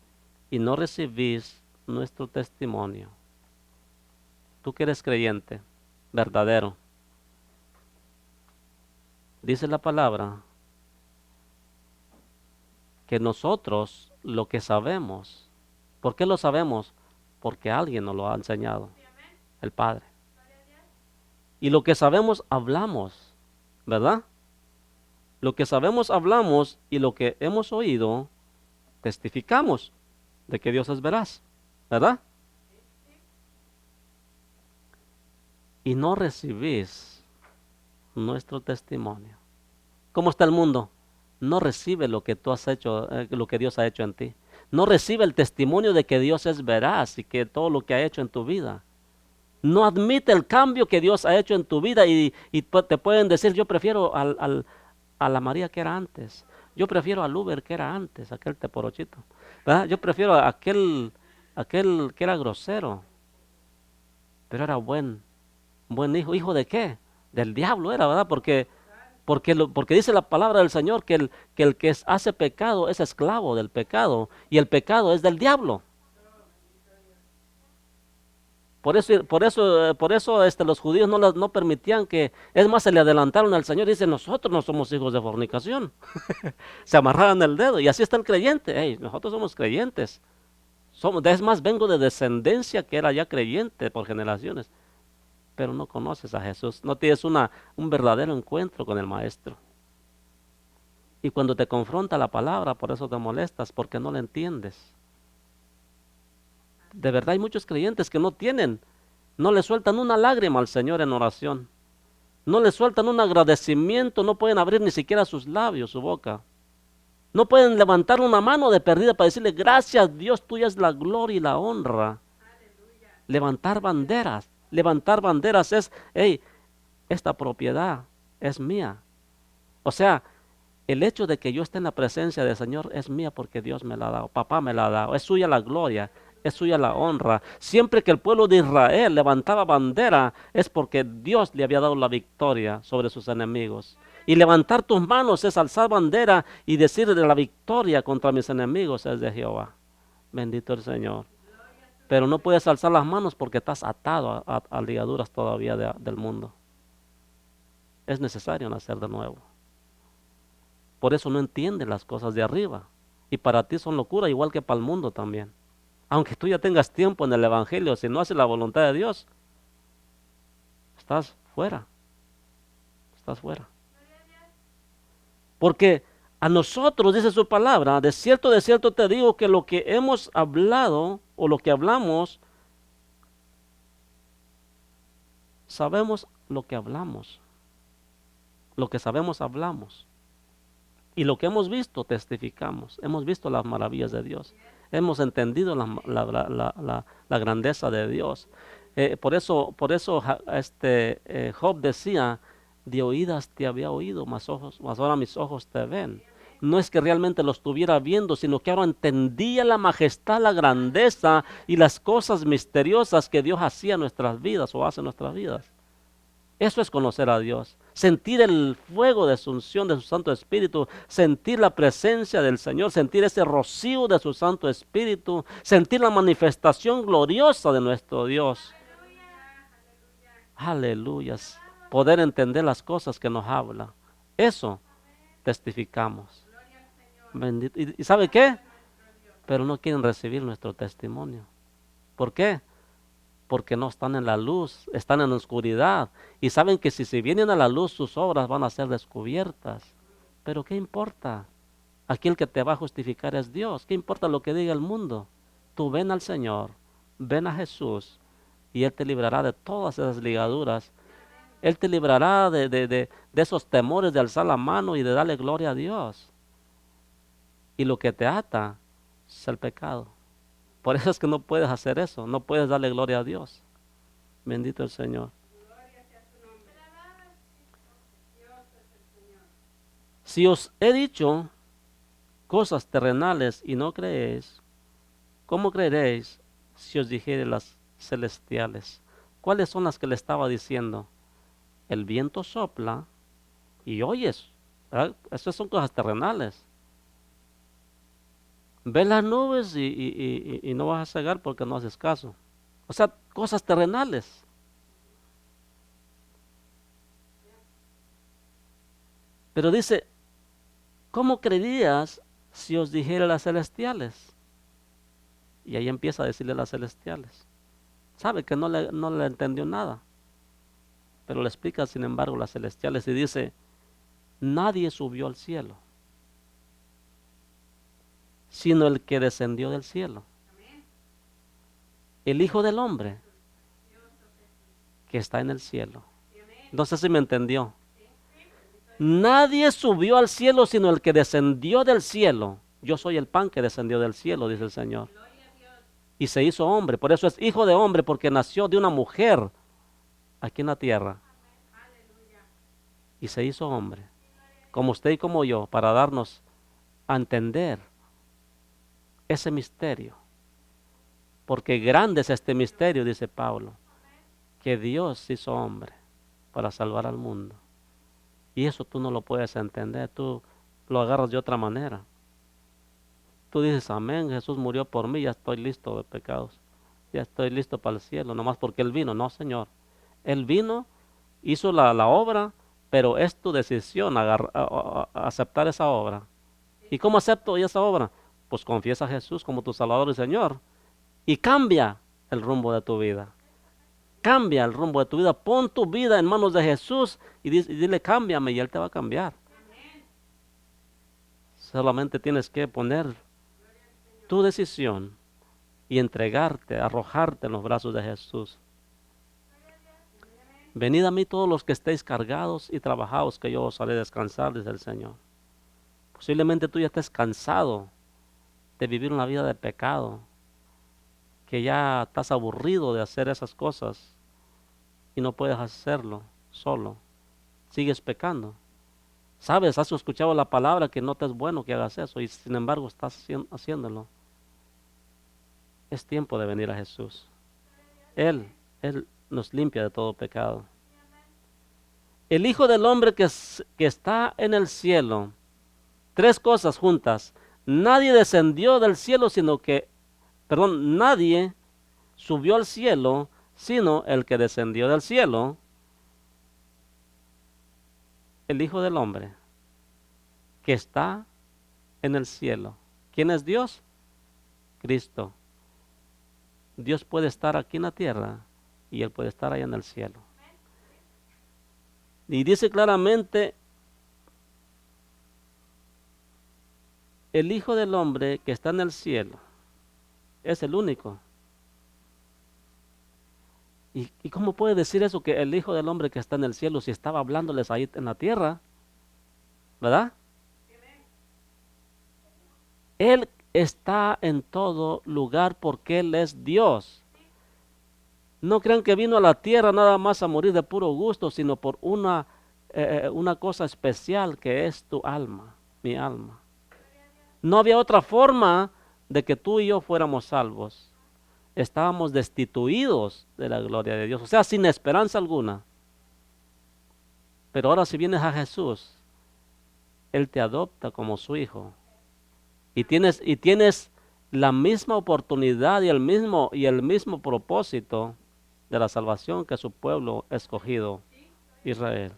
y no recibís nuestro testimonio. Tú que eres creyente, verdadero, dice la palabra que nosotros lo que sabemos, ¿por qué lo sabemos? Porque alguien nos lo ha enseñado, el Padre. Y lo que sabemos hablamos, ¿verdad? Lo que sabemos hablamos y lo que hemos oído testificamos de que Dios es veraz, ¿verdad? Y no recibís nuestro testimonio. ¿Cómo está el mundo? No recibe lo que tú has hecho, lo que Dios ha hecho en ti. No recibe el testimonio de que Dios es veraz y que todo lo que ha hecho en tu vida. No admite el cambio que Dios ha hecho en tu vida y te pueden decir, yo prefiero a la María que era antes. Yo prefiero al Uber que era antes, aquel teporochito. ¿Verdad? Yo prefiero a aquel que era grosero, pero era buen hijo. ¿Hijo de qué? Del diablo era, ¿verdad? Porque dice la palabra del Señor que el que hace pecado es esclavo del pecado y el pecado es del diablo. Por eso los judíos no permitían que, es más, se le adelantaron al Señor y dicen, nosotros no somos hijos de fornicación. Se amarraban el dedo y así está el creyente. Hey, nosotros somos creyentes. Es más, vengo de descendencia que era ya creyente por generaciones. Pero no conoces a Jesús, no tienes un verdadero encuentro con el Maestro. Y cuando te confronta la palabra, por eso te molestas, porque no la entiendes. De verdad hay muchos creyentes que no le sueltan una lágrima al Señor en oración. No le sueltan un agradecimiento, no pueden abrir ni siquiera sus labios, su boca. No pueden levantar una mano de perdida para decirle, gracias Dios, tuya es la gloria y la honra. Levantar banderas. Levantar banderas es, hey, esta propiedad es mía. O sea, el hecho de que yo esté en la presencia del Señor es mía porque Dios me la ha dado, papá me la ha dado, es suya la gloria, es suya la honra. Siempre que el pueblo de Israel levantaba bandera es porque Dios le había dado la victoria sobre sus enemigos. Y levantar tus manos es alzar bandera y decir de la victoria contra mis enemigos es de Jehová. Bendito el Señor. Pero no puedes alzar las manos porque estás atado a ligaduras todavía del mundo. Es necesario nacer de nuevo. Por eso no entiendes las cosas de arriba. Y para ti son locura, igual que para el mundo también. Aunque tú ya tengas tiempo en el Evangelio, si no haces la voluntad de Dios, estás fuera. Estás fuera. Porque a nosotros, dice su palabra, de cierto te digo que lo que hemos hablado o lo que hablamos, sabemos lo que hablamos. Lo que sabemos hablamos. Y lo que hemos visto, testificamos. Hemos visto las maravillas de Dios. Hemos entendido la grandeza de Dios. Por eso Job decía, de oídas te había oído, mas ahora mis ojos te ven. No es que realmente lo estuviera viendo, sino que ahora entendía la majestad, la grandeza y las cosas misteriosas que Dios hacía en nuestras vidas o hace en nuestras vidas. Eso es conocer a Dios, sentir el fuego de su unción de su Santo Espíritu, sentir la presencia del Señor, sentir ese rocío de su Santo Espíritu, sentir la manifestación gloriosa de nuestro Dios. Aleluyas. Poder entender las cosas que nos habla. Eso testificamos. Bendito. ¿Y sabe qué? Pero no quieren recibir nuestro testimonio. ¿Por qué? Porque no están en la luz, están en la oscuridad. Y saben que si se vienen a la luz, sus obras van a ser descubiertas. Pero ¿qué importa? Aquí el que te va a justificar es Dios. ¿Qué importa lo que diga el mundo? Tú ven al Señor, ven a Jesús, y Él te librará de todas esas ligaduras. Él te librará de esos temores de alzar la mano y de darle gloria a Dios. Y lo que te ata es el pecado. Por eso es que no puedes hacer eso, no puedes darle gloria a Dios. Bendito el Señor. Si os he dicho cosas terrenales y no creéis, ¿cómo creeréis si os dijere las celestiales? ¿Cuáles son las que le estaba diciendo? El viento sopla y oyes. Esas son cosas terrenales. Ves las nubes y no vas a cegar porque no haces caso. O sea, cosas terrenales. Pero dice, ¿cómo creerías si os dijera las celestiales? Y ahí empieza a decirle las celestiales. Sabe que no le entendió nada. Pero le explica, sin embargo, las celestiales y dice, nadie subió al cielo, sino el que descendió del cielo. El Hijo del Hombre que está en el cielo. No sé si me entendió. Nadie subió al cielo sino el que descendió del cielo. Yo soy el pan que descendió del cielo, dice el Señor. Y se hizo hombre. Por eso es hijo de hombre, porque nació de una mujer aquí en la tierra. Y se hizo hombre, como usted y como yo, para darnos a entender ese misterio. Porque grande es este misterio, dice Pablo, que Dios se hizo hombre para salvar al mundo. Y eso tú no lo puedes entender, tú lo agarras de otra manera. Tú dices, amén, Jesús murió por mí, ya estoy listo de pecados. Ya estoy listo para el cielo, nomás porque Él vino. No, Señor. Él vino, hizo la obra, pero es tu decisión aceptar esa obra. ¿Y cómo acepto esa obra? Pues confiesa a Jesús como tu Salvador y Señor. Y cambia el rumbo de tu vida. Cambia el rumbo de tu vida. Pon tu vida en manos de Jesús y dile, cámbiame, y Él te va a cambiar. Solamente tienes que poner tu decisión y entregarte, arrojarte en los brazos de Jesús. Venid a mí todos los que estéis cargados y trabajados, que yo os haré descansar, dice el Señor. Posiblemente tú ya estés cansado de vivir una vida de pecado, que ya estás aburrido de hacer esas cosas y no puedes hacerlo solo. Sigues pecando. Sabes, has escuchado la palabra que no te es bueno que hagas eso y sin embargo estás haciéndolo. Es tiempo de venir a Jesús. Él nos limpia de todo pecado. El Hijo del Hombre que está en el cielo. Tres cosas juntas. Nadie descendió del cielo, nadie subió al cielo, sino el que descendió del cielo, el Hijo del Hombre, que está en el cielo. ¿Quién es Dios? Cristo. Dios puede estar aquí en la tierra y Él puede estar allá en el cielo. Y dice claramente, el Hijo del Hombre que está en el cielo es el único. ¿Y cómo puede decir eso que el Hijo del Hombre que está en el cielo si estaba hablándoles ahí en la tierra? ¿Verdad? Él está en todo lugar porque Él es Dios. No crean que vino a la tierra nada más a morir de puro gusto, sino por una cosa especial que es tu alma, mi alma. No había otra forma de que tú y yo fuéramos salvos. Estábamos destituidos de la gloria de Dios, o sea, sin esperanza alguna. Pero ahora si vienes a Jesús, Él te adopta como su hijo. Y tienes la misma oportunidad y el mismo propósito de la salvación que su pueblo escogido, Israel.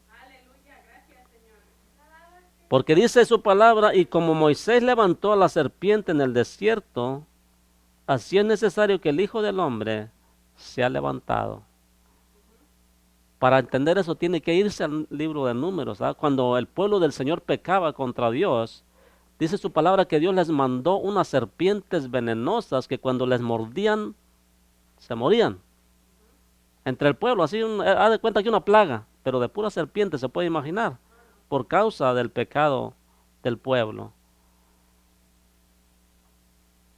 Porque dice su palabra, y como Moisés levantó a la serpiente en el desierto, así es necesario que el Hijo del Hombre sea levantado. Para entender eso tiene que irse al libro de Números, ¿verdad? Cuando el pueblo del Señor pecaba contra Dios, dice su palabra que Dios les mandó unas serpientes venenosas que cuando les mordían, se morían. Entre el pueblo, así, haz de cuenta que una plaga, pero de pura serpiente se puede imaginar, por causa del pecado del pueblo.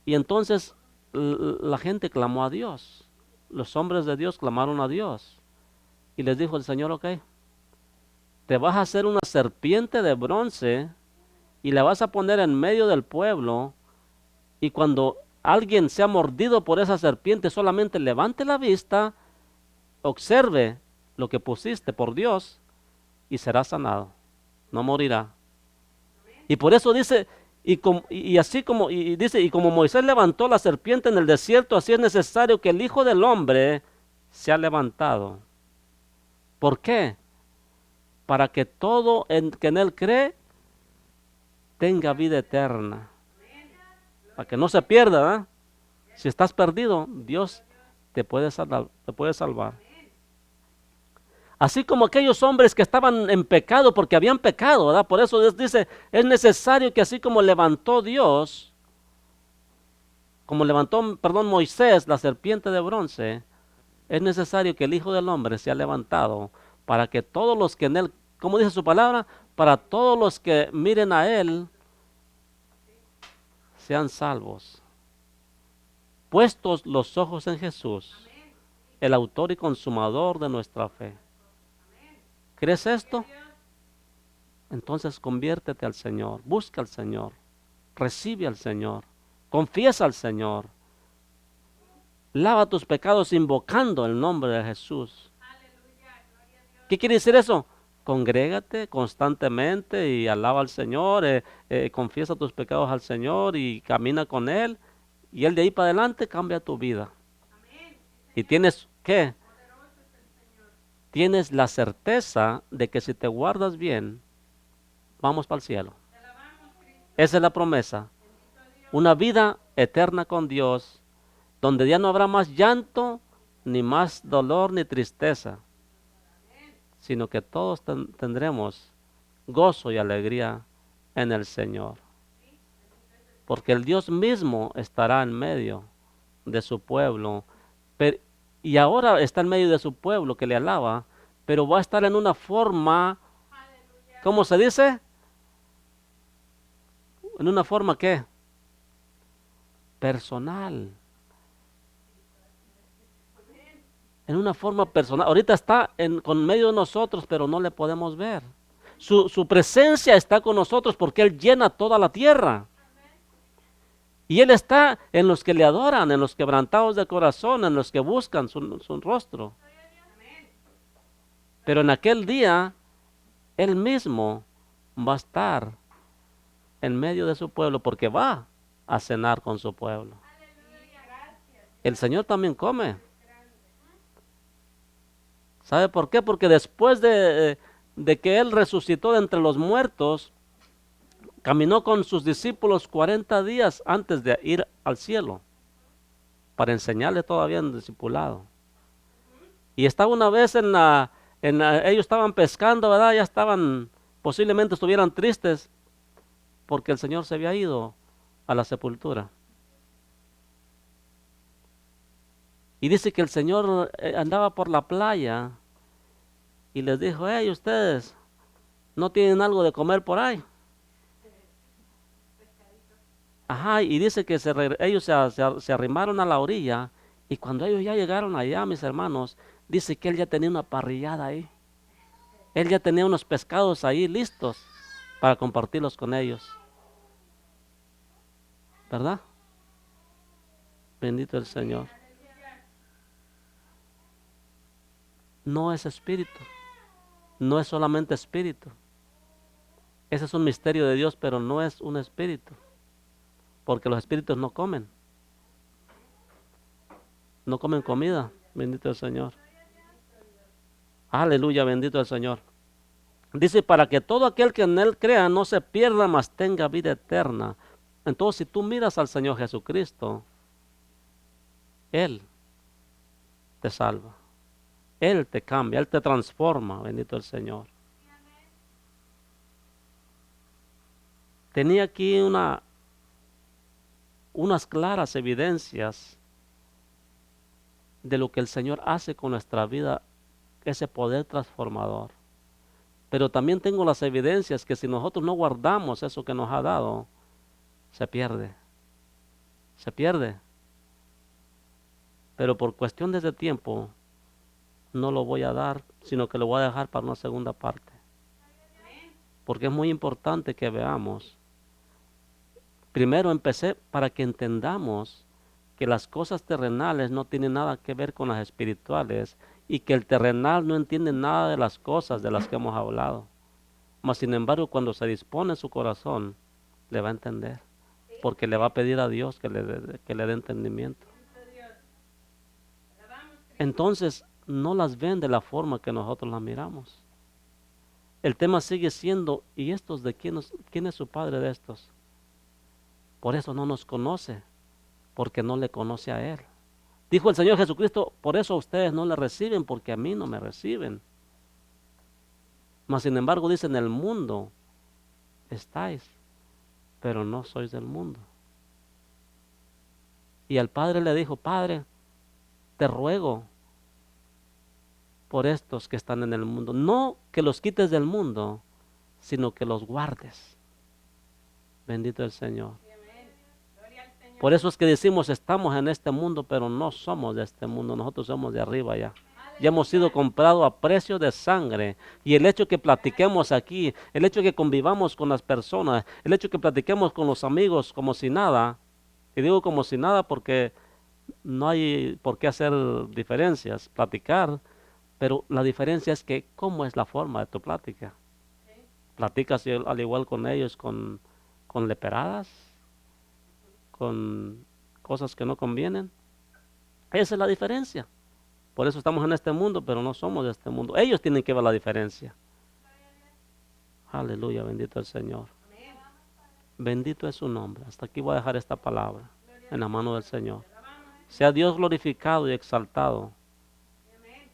Y entonces la gente clamó a Dios, los hombres de Dios clamaron a Dios. Y les dijo el Señor, ok, te vas a hacer una serpiente de bronce y la vas a poner en medio del pueblo, y cuando alguien sea mordido por esa serpiente, solamente levante la vista, observe lo que pusiste por Dios y será sanado, no morirá. Y por eso dice, dice, y como Moisés levantó la serpiente en el desierto, así es necesario que el Hijo del Hombre sea levantado. ¿Por qué? Para que todo que en Él cree tenga vida eterna. Para que no se pierda, ¿verdad? Si estás perdido, Dios te puede salvar. Así como aquellos hombres que estaban en pecado porque habían pecado, ¿verdad? Por eso Dios dice, es necesario que así como levantó Moisés la serpiente de bronce, es necesario que el Hijo del Hombre sea levantado para que todos los que en Él, como dice su palabra, para todos los que miren a Él, sean salvos. Puestos los ojos en Jesús, el autor y consumador de nuestra fe. ¿Crees esto? Entonces conviértete al Señor, busca al Señor, recibe al Señor, confiesa al Señor. Lava tus pecados invocando el nombre de Jesús. ¿Qué quiere decir eso? Congrégate constantemente y alaba al Señor, confiesa tus pecados al Señor y camina con Él. Y Él de ahí para adelante cambia tu vida. Y tienes, ¿qué? Tienes la certeza de que si te guardas bien, vamos para el cielo. Esa es la promesa. Una vida eterna con Dios, donde ya no habrá más llanto, ni más dolor, ni tristeza, sino que todos tendremos gozo y alegría en el Señor. Porque el Dios mismo estará en medio de su pueblo. Y ahora está en medio de su pueblo que le alaba, pero va a estar en una forma, ¿cómo se dice? ¿En una forma qué? Personal. En una forma personal. Ahorita está con medio de nosotros, pero no le podemos ver. Su presencia está con nosotros porque Él llena toda la tierra. Y Él está en los que le adoran, en los quebrantados de corazón, en los que buscan su rostro. Pero en aquel día, Él mismo va a estar en medio de su pueblo porque va a cenar con su pueblo. El Señor también come. ¿Sabe por qué? Porque después de que Él resucitó de entre los muertos, caminó con sus discípulos 40 días antes de ir al cielo para enseñarle todavía en discipulado. Y estaba una vez ellos estaban pescando, ¿verdad? Ya posiblemente estuvieran tristes porque el Señor se había ido a la sepultura. Y dice que el Señor andaba por la playa y les dijo, hey, ustedes, ¿no tienen algo de comer por ahí? Ajá, y dice que ellos se arrimaron a la orilla y cuando ellos ya llegaron allá, mis hermanos, dice que Él ya tenía una parrillada ahí. Él ya tenía unos pescados ahí listos para compartirlos con ellos. ¿Verdad? Bendito el Señor. No es espíritu. No es solamente espíritu. Ese es un misterio de Dios, pero no es un espíritu. Porque los espíritus no comen. No comen comida. Bendito el Señor. Aleluya, bendito el Señor. Dice, para que todo aquel que en Él crea no se pierda, mas tenga vida eterna. Entonces, si tú miras al Señor Jesucristo, Él te salva. Él te cambia, Él te transforma, bendito el Señor. Tenía aquí unas claras evidencias de lo que el Señor hace con nuestra vida, ese poder transformador. Pero también tengo las evidencias que si nosotros no guardamos eso que nos ha dado, se pierde. Se pierde. Pero por cuestiones de tiempo, no lo voy a dar, sino que lo voy a dejar para una segunda parte. Porque es muy importante que veamos. Primero empecé para que entendamos que las cosas terrenales no tienen nada que ver con las espirituales y que el terrenal no entiende nada de las cosas de las que hemos hablado. Mas sin embargo, cuando se dispone su corazón, le va a entender, porque le va a pedir a Dios que le dé entendimiento. Entonces, no las ven de la forma que nosotros las miramos. El tema sigue siendo, ¿y estos de quién es su padre de estos? Por eso no nos conoce, porque no le conoce a Él. Dijo el Señor Jesucristo, por eso ustedes no le reciben, porque a mí no me reciben. Mas sin embargo dice, en el mundo estáis, pero no sois del mundo. Y al Padre le dijo, Padre, te ruego por estos que están en el mundo, no que los quites del mundo, sino que los guardes. Bendito el Señor. Por eso es que decimos, estamos en este mundo, pero no somos de este mundo, nosotros somos de arriba ya. Ya hemos sido comprados a precio de sangre. Y el hecho que platiquemos aquí, el hecho que convivamos con las personas, el hecho que platiquemos con los amigos como si nada, y digo como si nada porque no hay por qué hacer diferencias, platicar, pero la diferencia es que cómo es la forma de tu plática. ¿Platicas al igual con ellos con leperadas? ¿Con cosas que no convienen? Esa es la diferencia. Por eso estamos en este mundo, pero no somos de este mundo. Ellos tienen que ver la diferencia. Aleluya, bendito el Señor. Bendito es su nombre. Hasta aquí voy a dejar esta palabra en la mano del Señor. Sea Dios glorificado y exaltado.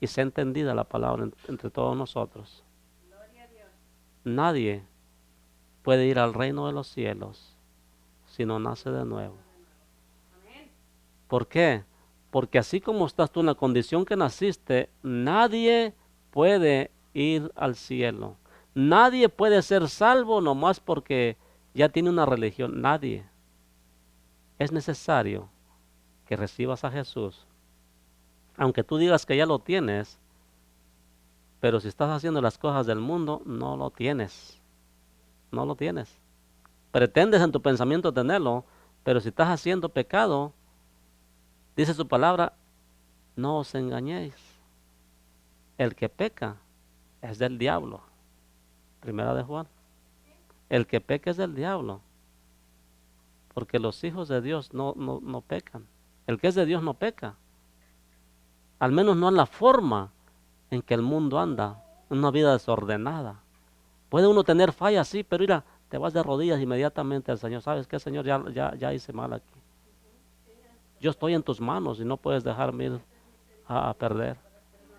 Y sea entendida la palabra entre todos nosotros. Nadie puede ir al reino de los cielos si no nace de nuevo. ¿Por qué? Porque así como estás tú en la condición que naciste, nadie puede ir al cielo. Nadie puede ser salvo nomás porque ya tiene una religión, nadie. Es necesario que recibas a Jesús. Aunque tú digas que ya lo tienes, pero si estás haciendo las cosas del mundo, no lo tienes. No lo tienes. Pretendes en tu pensamiento tenerlo, pero si estás haciendo pecado, dice su palabra, no os engañéis. El que peca es del diablo. Primera de Juan. El que peca es del diablo. Porque los hijos de Dios no pecan. El que es de Dios no peca. Al menos no en la forma en que el mundo anda. Una vida desordenada. Puede uno tener fallas, sí, pero mira, te vas de rodillas inmediatamente al Señor. ¿Sabes qué, Señor? Ya hice mal aquí. Yo estoy en tus manos y no puedes dejarme ir a perder.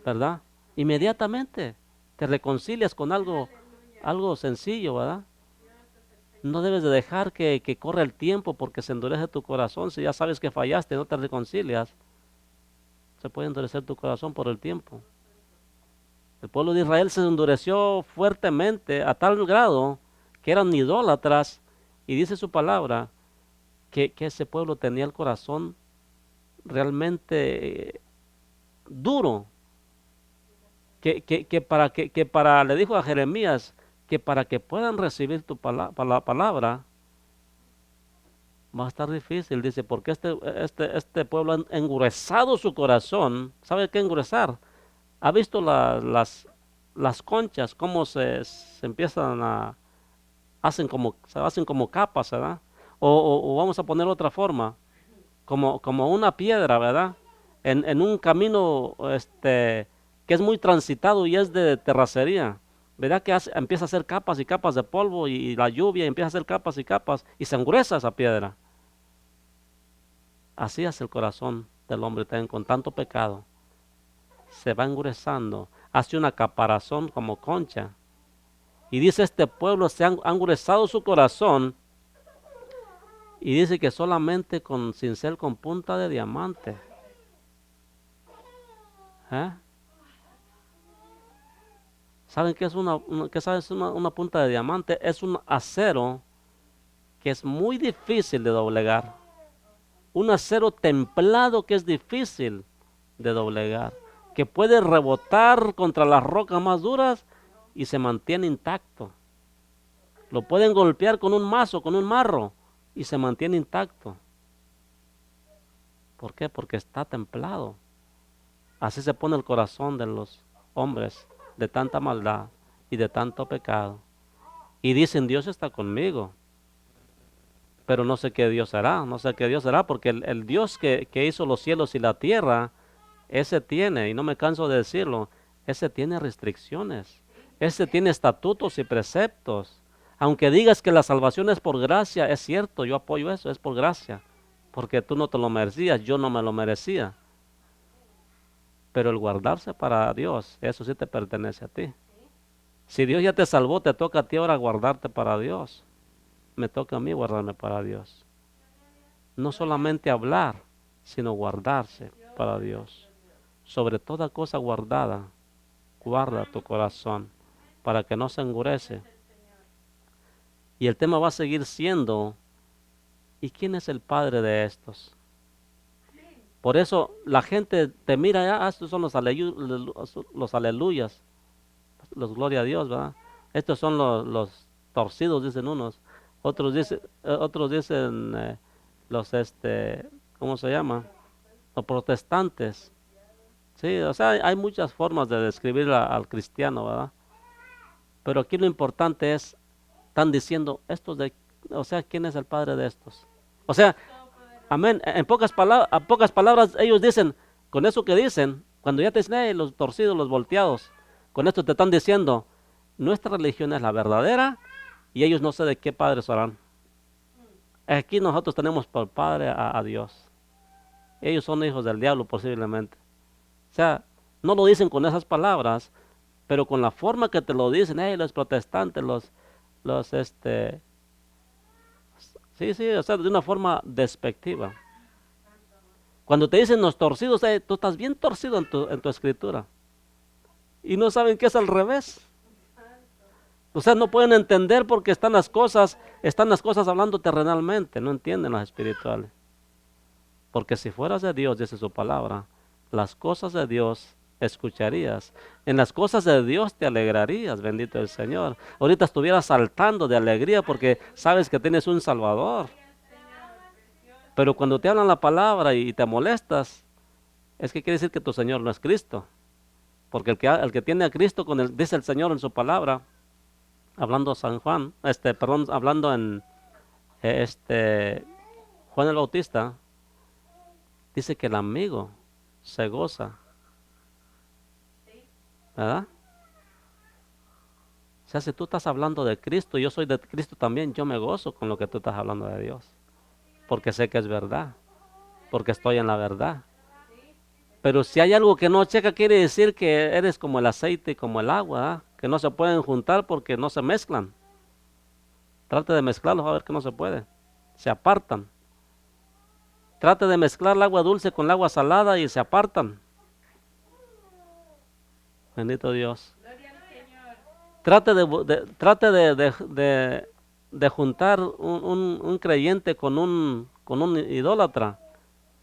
¿Verdad? Inmediatamente te reconcilias con algo sencillo, ¿verdad? No debes de dejar que corra el tiempo porque se endurece tu corazón. Si ya sabes que fallaste, no te reconcilias, se puede endurecer tu corazón por el tiempo. El pueblo de Israel se endureció fuertemente a tal grado que eran idólatras, y dice su palabra que ese pueblo tenía el corazón realmente duro, le dijo a Jeremías que para que puedan recibir tu palabra va a estar difícil, dice, porque este pueblo ha engruesado su corazón. ¿Sabe qué engruesar? ¿Ha visto las conchas, cómo se empiezan se hacen como capas, ¿verdad? O vamos a poner otra forma, como una piedra, ¿verdad? En un camino que es muy transitado y es de terracería, ¿verdad? Que empieza a hacer capas y capas de polvo y la lluvia empieza a hacer capas y capas y se engruesa esa piedra. Así es el corazón del hombre también con tanto pecado. Se va engrosando, hace una caparazón como concha. Y dice este pueblo se ha engrosado su corazón. Y dice que solamente con cincel con punta de diamante. ¿Eh? ¿Saben qué es una punta de diamante? Es un acero que es muy difícil de doblegar. Un acero templado que es difícil de doblegar, que puede rebotar contra las rocas más duras y se mantiene intacto. Lo pueden golpear con un mazo, con un marro, y se mantiene intacto. ¿Por qué? Porque está templado. Así se pone el corazón de los hombres, de tanta maldad y de tanto pecado. Y dicen, Dios está conmigo. Pero no sé qué Dios hará, no sé qué Dios hará, porque el Dios que hizo los cielos y la tierra, ese tiene, y no me canso de decirlo, ese tiene restricciones, ese tiene estatutos y preceptos. Aunque digas que la salvación es por gracia, es cierto, yo apoyo eso, es por gracia, porque tú no te lo merecías, yo no me lo merecía. Pero el guardarse para Dios, eso sí te pertenece a ti. Si Dios ya te salvó, te toca a ti ahora guardarte para Dios. Me toca a mí guardarme para Dios. No solamente hablar, sino guardarse para Dios. Sobre toda cosa guardada, guarda tu corazón para que no se endurece. Y el tema va a seguir siendo, ¿y quién es el padre de estos? Por eso la gente te mira, estos son los aleluyas, los gloria a Dios, ¿verdad? Estos son los torcidos, dicen unos. Otros dicen ¿cómo se llama? Los protestantes. Sí, o sea, hay muchas formas de describir al cristiano, ¿verdad? Pero aquí lo importante es, están diciendo, o sea, ¿quién es el padre de estos? O sea, amén, a pocas palabras ellos dicen, con eso que dicen, cuando ya te dicen, los torcidos, los volteados, con esto te están diciendo, nuestra religión es la verdadera y ellos no sé de qué padres harán. Aquí nosotros tenemos por padre a Dios. Ellos son hijos del diablo posiblemente. O sea, no lo dicen con esas palabras, pero con la forma que te lo dicen, los protestantes, sí, o sea, de una forma despectiva. Cuando te dicen los torcidos, tú estás bien torcido en tu escritura. Y no saben que es al revés. Ustedes no pueden entender porque están las cosas hablando terrenalmente, no entienden las espirituales. Porque si fueras de Dios, dice su palabra, las cosas de Dios escucharías. En las cosas de Dios te alegrarías, bendito el Señor. Ahorita estuvieras saltando de alegría porque sabes que tienes un Salvador. Pero cuando te hablan la palabra y te molestas, es que quiere decir que tu Señor no es Cristo. Porque el que tiene a Cristo, dice el Señor en su palabra, hablando San Juan, hablando en Juan el Bautista, dice que el amigo se goza, ¿verdad? O sea, si tú estás hablando de Cristo, yo soy de Cristo también, yo me gozo con lo que tú estás hablando de Dios, porque sé que es verdad, porque estoy en la verdad. Pero si hay algo que no checa, quiere decir que eres como el aceite y como el agua, ¿verdad? Que no se pueden juntar porque no se mezclan. Trate de mezclarlos a ver que no se puede, se apartan. Trate de mezclar el agua dulce con el agua salada y se apartan. Bendito Dios. Trate de juntar un creyente con un idólatra.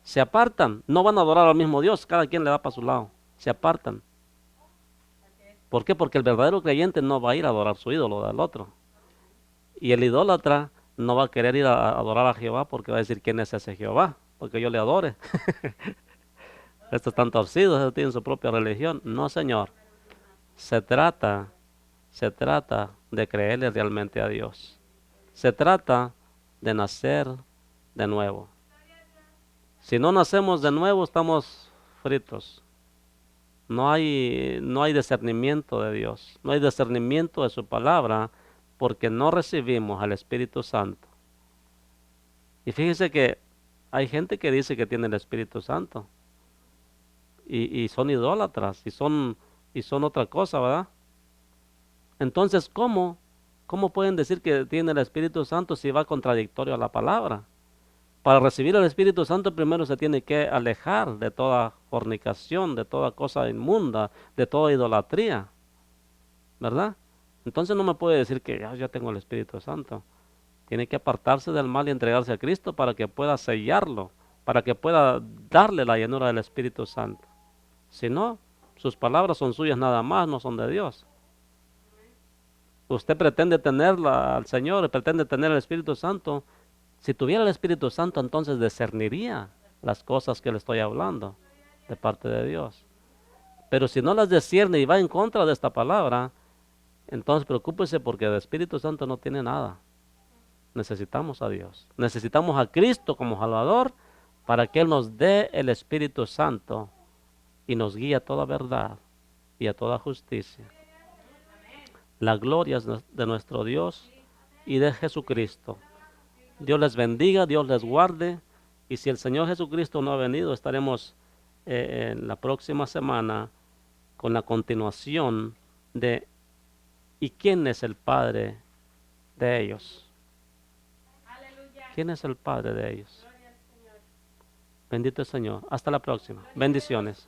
Se apartan. No van a adorar al mismo Dios. Cada quien le va para su lado. Se apartan. ¿Por qué? Porque el verdadero creyente no va a ir a adorar su ídolo del otro. Y el idólatra no va a querer ir a adorar a Jehová porque va a decir quién es ese Jehová. Porque yo le adore. Estos están torcidos, ellos tienen su propia religión. No, Señor. Se trata de creerle realmente a Dios. Se trata de nacer de nuevo. Si no nacemos de nuevo, estamos fritos. No hay discernimiento de Dios. No hay discernimiento de su palabra porque no recibimos al Espíritu Santo. Y fíjese que hay gente que dice que tiene el Espíritu Santo. Y son idólatras. Y son otra cosa, ¿verdad? Entonces, ¿cómo pueden decir que tiene el Espíritu Santo si va contradictorio a la palabra? Para recibir el Espíritu Santo primero se tiene que alejar de toda fornicación, de toda cosa inmunda, de toda idolatría, ¿verdad? Entonces no me puede decir que ya tengo el Espíritu Santo. Tiene que apartarse del mal y entregarse a Cristo para que pueda sellarlo, para que pueda darle la llenura del Espíritu Santo. Si no, sus palabras son suyas nada más, no son de Dios. Usted pretende tenerla al Señor, pretende tener el Espíritu Santo. Si tuviera el Espíritu Santo, entonces discerniría las cosas que le estoy hablando de parte de Dios. Pero si no las discierne y va en contra de esta palabra, entonces preocúpese porque el Espíritu Santo no tiene nada. Necesitamos a Dios. Necesitamos a Cristo como Salvador para que Él nos dé el Espíritu Santo y nos guíe a toda verdad y a toda justicia. La gloria es de nuestro Dios y de Jesucristo. Dios les bendiga, Dios les guarde. Y si el Señor Jesucristo no ha venido, estaremos en la próxima semana con la continuación de ¿y quién es el Padre de ellos? ¿Quién es el Padre de ellos? Bendito el Señor. Hasta la próxima. Bendiciones.